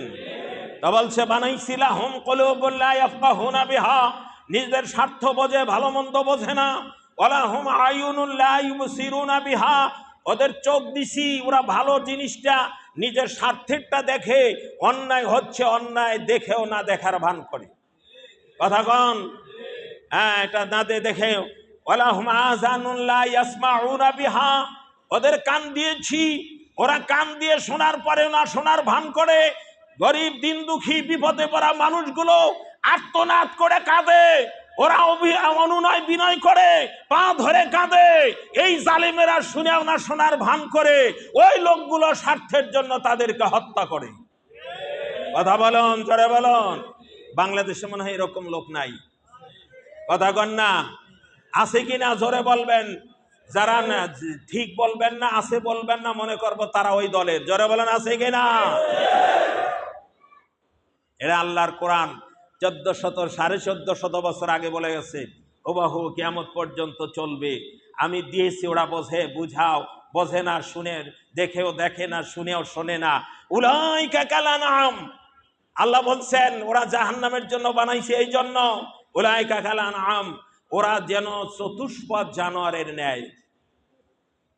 তা বলছে বানাইছিলাহুম কুলুবুল লা ইয়াফকাহুনা বিহা, নিজেদের স্বার্থ বোঝে, ভালো মন্দ বোঝে না। ওয়ালাহুম আয়ুনুল লা ইউবসিরুনা বিহা, ওদের চোখ দিছি, ওরা ভালো জিনিসটা নিজের স্বার্থেরটা দেখে, অন্যায় হচ্ছে অন্যায় দেখেও না দেখার ভান করে। কথা কন, হ্যাঁ, এটা না দেখে। ওয়ালাহুম আযানুন লা ইয়াসমাউনা বিহা, ওদের কান দিয়েছি, ওরা কান দিয়ে শোনার পরে না শোনার ভান করে। গরিব দিন দুঃখী বিপদে পড়া মানুষগুলো আর্তনাদ করে কাঁদে, ওরা অনুনয় বিনয় করে পা ধরে কাঁদে। এই জালেমেরা শুনেও না শোনার ভান করে, ওই লোকগুলো স্বার্থের জন্য তাদেরকে হত্যা করে। কথা বলুন, জোরে বলুন। বাংলাদেশে মনে হয় এরকম লোক নাই। কথা কন না, আছে কিনা জোরে বলবেন। যারা না ঠিক বলবেন না, আছে বলবেন না, মনে করবো তারা ওই দলের। জোরে বলেন আছে কিনা? এরা আল্লাহর কোরআন 1400 1450 বছর আগে বলে গেছে ওবাহু কিয়ামত পর্যন্ত চলবে। আমি দিয়েছি, ওরা বোঝে, বুঝাও, বোঝে না, শুনে দেখেও দেখে না, শুনেও শোনে না। উলাইকা কালানাম, আল্লাহ বলছেন ওরা জাহান্নামের জন্য বানাইছে, এই জন্য উলাইকা কালানাম, ওরা যেন চতুষ্পদ জানোয়ারের ন্যায়,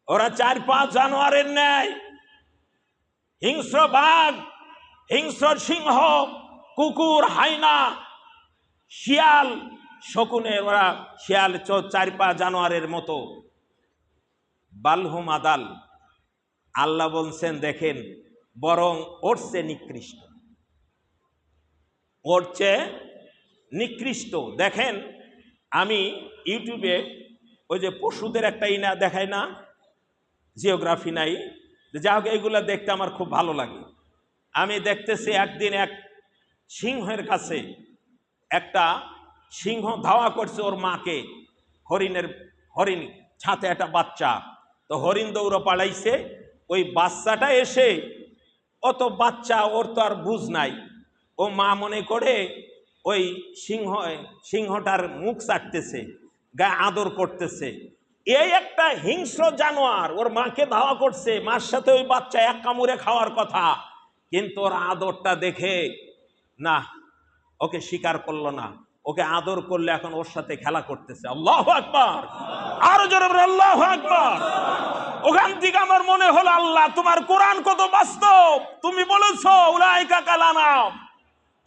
ওরা 4-5 জানোয়ারের ন্যায়। হিংস্র বাঘ, হিংস্র সিংহ, কুকুর, হাইনা, শিয়াল, শকুনে, ওরা শিয়াল 4-5 জানোয়ারের মতো। বালহুম আদাল, আল্লাহ বলছেন দেখেন বরং ওর চেয়ে নিকৃষ্ট, ওর চেয়ে নিকৃষ্ট। দেখেন আমি ইউটিউবে ওই যে পশুদের একটা ইনা দেখায় না, জিওগ্রাফি নাই, যা হোক এইগুলা দেখতে আমার খুব ভালো লাগে। আমি দেখতেছি একদিন এক সিংহের কাছে একটা সিংহ ধাওয়া করছে ওর মাকে, হরিণ ছাতে একটা বাচ্চা, তো হরিণ দৌড় পালাইছে। ওই বাচ্চাটা এসে, ও তো বাচ্চা, ওর তো আর বুঝ নাই, ও মা মনে করে ওই সিংহটার মুখ চাটতেছে, গায়ে আদর করতেছে। এই একটা হিংস্র জানোয়ার ওর মাকে ধাওয়া করছে, মার সাথে ওই বাচ্চা এক কামড়ে খাওয়ার কথা, কিন্তু ওর আদরটা দেখে না, ওকে স্বীকার করলো না, ওকে আদর করলে এখন ওর সাথে খেলা করতেছে। আল্লাহু আকবার, আরো জোরে বলেন আল্লাহু আকবার। ওখান থেকে আমার মনে হলো আল্লাহ তোমার কোরআন কত বাস্তব। তুমি বলেছো উলাইকা কালানাম,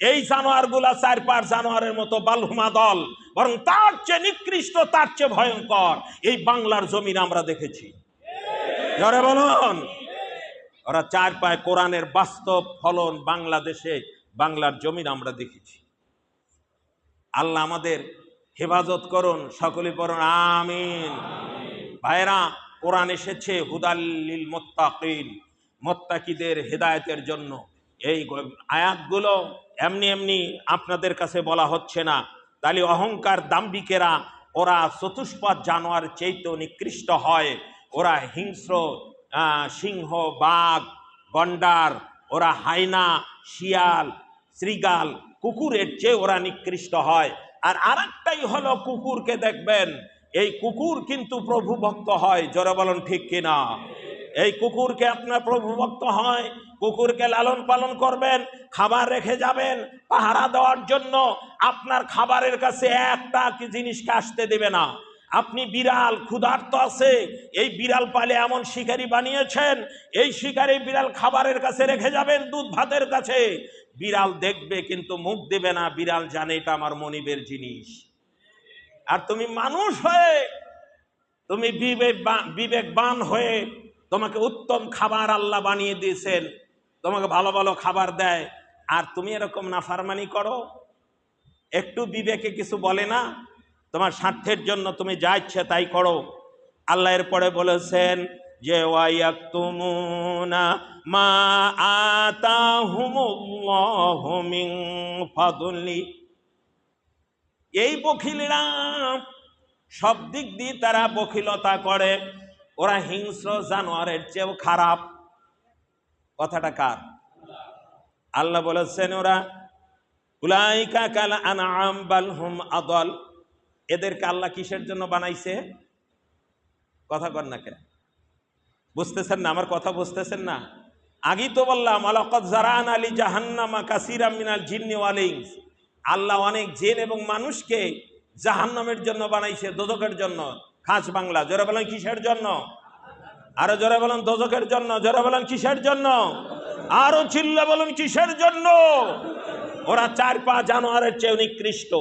এই জানোয়ার গুলা 4-5 জানোয়ারের মতো, বালহুমা দল, বরং তার চেয়ে নিকৃষ্ট, তার চেয়ে ভয়ঙ্কর এই বাংলার জমিন আমরা দেখেছি। জোরে বলুন। ওরা 4 কোরআনের বাস্তব ফলন বাংলাদেশে, বাংলার জমিন আমরা দেখেছি। আল্লাহ আমাদের হেফাজত করুন, সকলে পড়ুন আমিন। ভাইরা, কোরআন এসেছে হুদাল্লিল মুত্তাকিন, মুত্তাকিদের হেদায়েতের জন্য। এই আয়াতগুলো এমনি এমনি আপনাদের কাছে বলা হচ্ছে না। তাহলে অহংকার দাম্ভিকেরা ওরা চতুষ্পদ জানোয়ার চেয়েও নিকৃষ্ট হয়। ওরা হিংস্র সিংহ, বাঘ, গন্ডার, ওরা হাইনা, শিয়াল, শৃগাল, কুকুরের চেয়ে ওরা নিকৃষ্ট হয়। আর আরেকটাই হলো কুকুরকে দেখবেন, এই কুকুর কিন্তু প্রভু ভক্ত হয়। জোরে বলেন ঠিক কিনা? এই কুকুরকে আপনার প্রভুভক্ত হয়, কুকুরকে লালন পালন করবেন, খাবার রেখে যাবেন পাহারা দেওয়ার জন্য। আপনার খাবারের কাছে একটা জিনিসকে আসতে দেবে না। আপনি বিড়াল ক্ষুধার্ত আছে, এই বিড়াল পালে এমন শিকারি বানিয়েছেন, এই শিকারি বিড়াল খাবারের কাছে রেখে যাবেন, দুধ ভাতের কাছে। বিড়াল দেখবে কিন্তু মুখ দেবে না, বিড়াল জানে এটা আমার মনিবের জিনিস। আর তুমি মানুষ হয়ে, তুমি বিবেকবান হয়ে, তোমাকে উত্তম খাবার আল্লাহ বানিয়ে দিয়েছেন, তোমাকে ভালো ভালো খাবার দেয়, আর তুমি এরকম নাফরমানি করো। একটু বিবেকে কিছু বলে না? তোমার স্বার্থের জন্য তুমি যা ইচ্ছে তাই করো। আল্লাহ এরপরে বলেছেন যে ওয়ায়াকতুমুনা মা আতাহুমুল্লাহু মিন ফাদলি। এই বখিলরা সব দিক দিয়ে তারা বখিলতা করে, ওরা হিংস্র জানোয়ারের চেয়েও খারাপ। কথাটা কার? আল্লাহ বলেছেন ওরা উলাইকা কাল আনআম বাল হুম আদল। এদেরকে আল্লাহ কিসের জন্য বানাইছে? কথা কর না কেন? বুঝতেছেন না? আমার কথা বুঝতেছেন না? আগেই তো বললাম আলাকাদ জারানা লি জাহান্নামা কাসীরাম মিনাল জিন্নি ওয়াল ইনস। আল্লাহ অনেক জিন এবং মানুষকে জাহান্নামের জন্য বানাইছে, দোজখের জন্য। খাস বাংলা জোরে বলেন কিসের জন্য? আরো জোরে বলেন দোজখের জন্য। জোরে বলেন কিসের জন্য? আরো চিল্লা বলেন কিসের জন্য? ওরা 4 পা জানোয়ারের চেয়ে নিকৃষ্ট।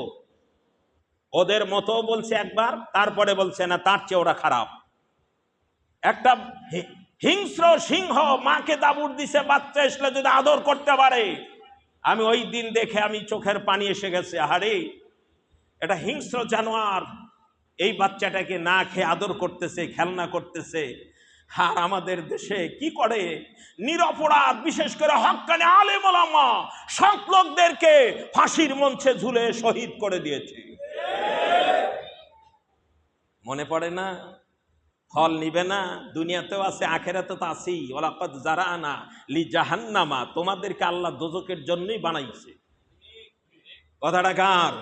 ওদের মতো বলছে একবার, তারপরে বলছে না তার চেয়ে ওরা খারাপ। একটা হিংস্র সিংহ মাকে দাবুর দিছে, বাচ্চা আসলে যদি আদর করতে পারে, আমি ওই দিন দেখে আমি চোখের পানি এসে গেছে। আরে এটা হিংস্র জানোয়ার, এই বাচ্চাটাকে না খেয়ে আদর করতেছে, খেলনা করতেছে। আর আমাদের দেশে কি করে? নিরপরাধ, বিশেষ করে হক্কানি আলেম ওলামা সৎ লোকদেরকে ফাঁসির মঞ্চে ঝুলে শহীদ করে দিয়েছে। মনে পড়ে না? ফল নিবে না? দুনিয়াতেও আছে, আখেরাতে তো আছেই। ওয়ালাকাদ জারানা লি জাহান্নামা, তোমাদেরকে আল্লাহ দোজখের জন্যই বানাইছে। কথাটা কার?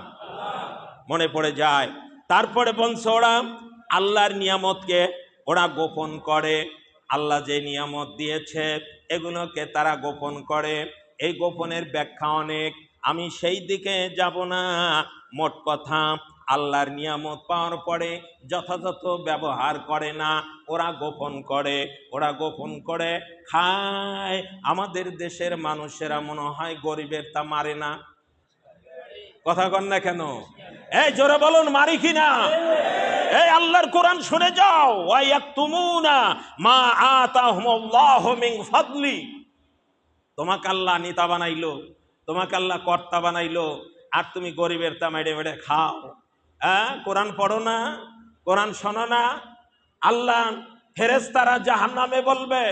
মনে পড়ে যায়। তারপরে বলছে ওরা আল্লাহর নিয়ামতকে ওরা গোপন করে। আল্লাহ যে নিয়ামত দিয়েছে এগুলোকে তারা গোপন করে। এই গোপনের ব্যাখ্যা অনেক, আমি সেই দিকে যাব না। মোট কথা আল্লাহর নিয়ামত পাওয়ার পরে যথাযথ ব্যবহার করে না, ওরা গোপন করে। ওরা গোপন করে খায়। আমাদের দেশের মানুষেরা মনে হয় গরিবের তা মারে না। কথা কন না কেন? এই জোরে বলুন মারি কিনা? এই আল্লাহর কোরআন শুনে যাও। ওয়ায়াকতুমুনা মা আতাহুমুল্লাহু মিন ফাদলি। তোমাকে আল্লাহ নেতা বানাইলো, তোমাকে আল্লাহ কর্তা বানাইলো, আর তুমি গরিবের তা মেরে মেরে খাও। হ্যাঁ, কোরআন পড়ো না? কোরআন শোনো না? আল্লাহ ফেরেশতারা জাহান্নামে বলবে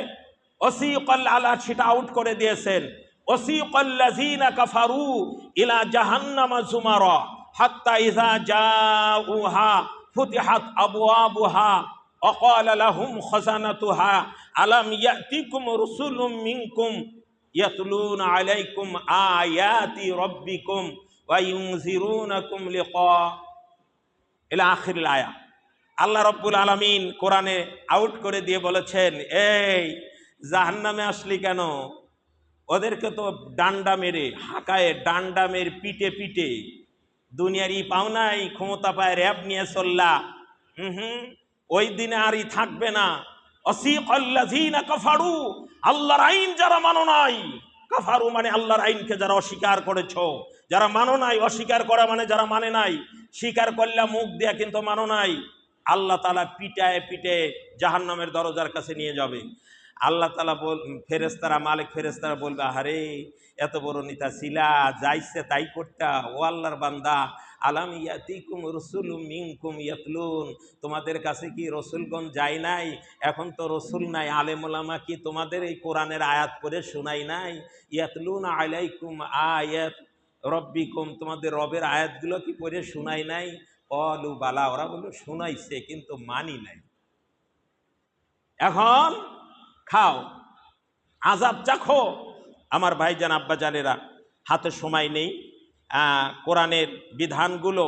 ওয়াসিকাল আলা, সেটা আউট করে দিয়েছেন। ওয়াসিকাল্লাযীনা কাফারু ইলা জাহান্নামা যুমারা হাত্তা ইযা জাউহা ফুতিহাত আবওয়াবুহা ওয়া ক্বালা লাহুম খাযানাতুহা আলাম ইয়াতিকুম রাসূলুম মিনকুম ইয়াতলুনা আলাইকুম আয়াতি রাব্বিকুম ওয়া ইউনজিরুনাকুম লিকা ইলা আখিরিল আয়া। আল্লাহ রাব্বুল আলামিন কোরআনে আউট করে দিয়ে বলেছেন, এই জাহান্নামে আসলি কেন? ওদেরকে তো ডান্ডা মেরে হাঁকায়, ডান্ডা মেরে পিটে পিটে দুনিয়ারই পাও নাই, ক্ষমতা পায় র্যাব নিয়ে চললা। ওই দিনে আরই থাকবে না। ওয়াসিকাল্লাযীনা কাফারু, আল্লাহর আইন যারা মানো নাই, কাফারু মানে আল্লাহর আইনকে যারা অস্বীকার করেছো, যারা মানো নাই। অস্বীকার করা মানে যারা মানে নাই, স্বীকার করলে মুখ দেয়া কিন্তু মানো নাই। আল্লাহ তাআলা পিটায় পিটে জাহান্নামের দরজার কাছে নিয়ে যাবে। আল্লাহ তাআলা ফেরেশতারা, মালিক ফেরেশতারা বলবে, আরে এত বড় নেতা ছিলা, যাইছে তাই করতা। ও আল্লাহর বান্দা, আলাম ইয়াতিকুম রাসূলুম মিনকুম ইয়াতলুন, তোমাদের কাছে কি রসুলগণ যায় নাই? এখন তো রসুল নাই, আলেম ওলামা কি তোমাদের এই কোরআনের আয়াত করে শোনাই নাই? ইয়াতলুনা আলাইকুম আয়াত রব্বিকুম, তোমাদের রবের আয়াতগুলো কি পড়ে শোনাই নাই? ক্বালু বালা, ওরা বলল শোনাইছে কিন্তু মানি নাই। এখন খাও, আযাব চাখো। আমার ভাইজান আব্বাজানেরা, হাতে সময় নেই, কোরআনের বিধানগুলো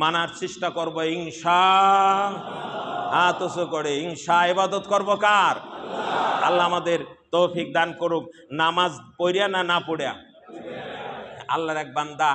মানার চেষ্টা করবো ইনশাআল্লাহ। করে ইনশা ইবাদত করবো কার? আল্লাহ আমাদের তৌফিক দান করুক। নামাজ পড়িয়া না না পড়িয়া? আল্লাহর এক বান্দা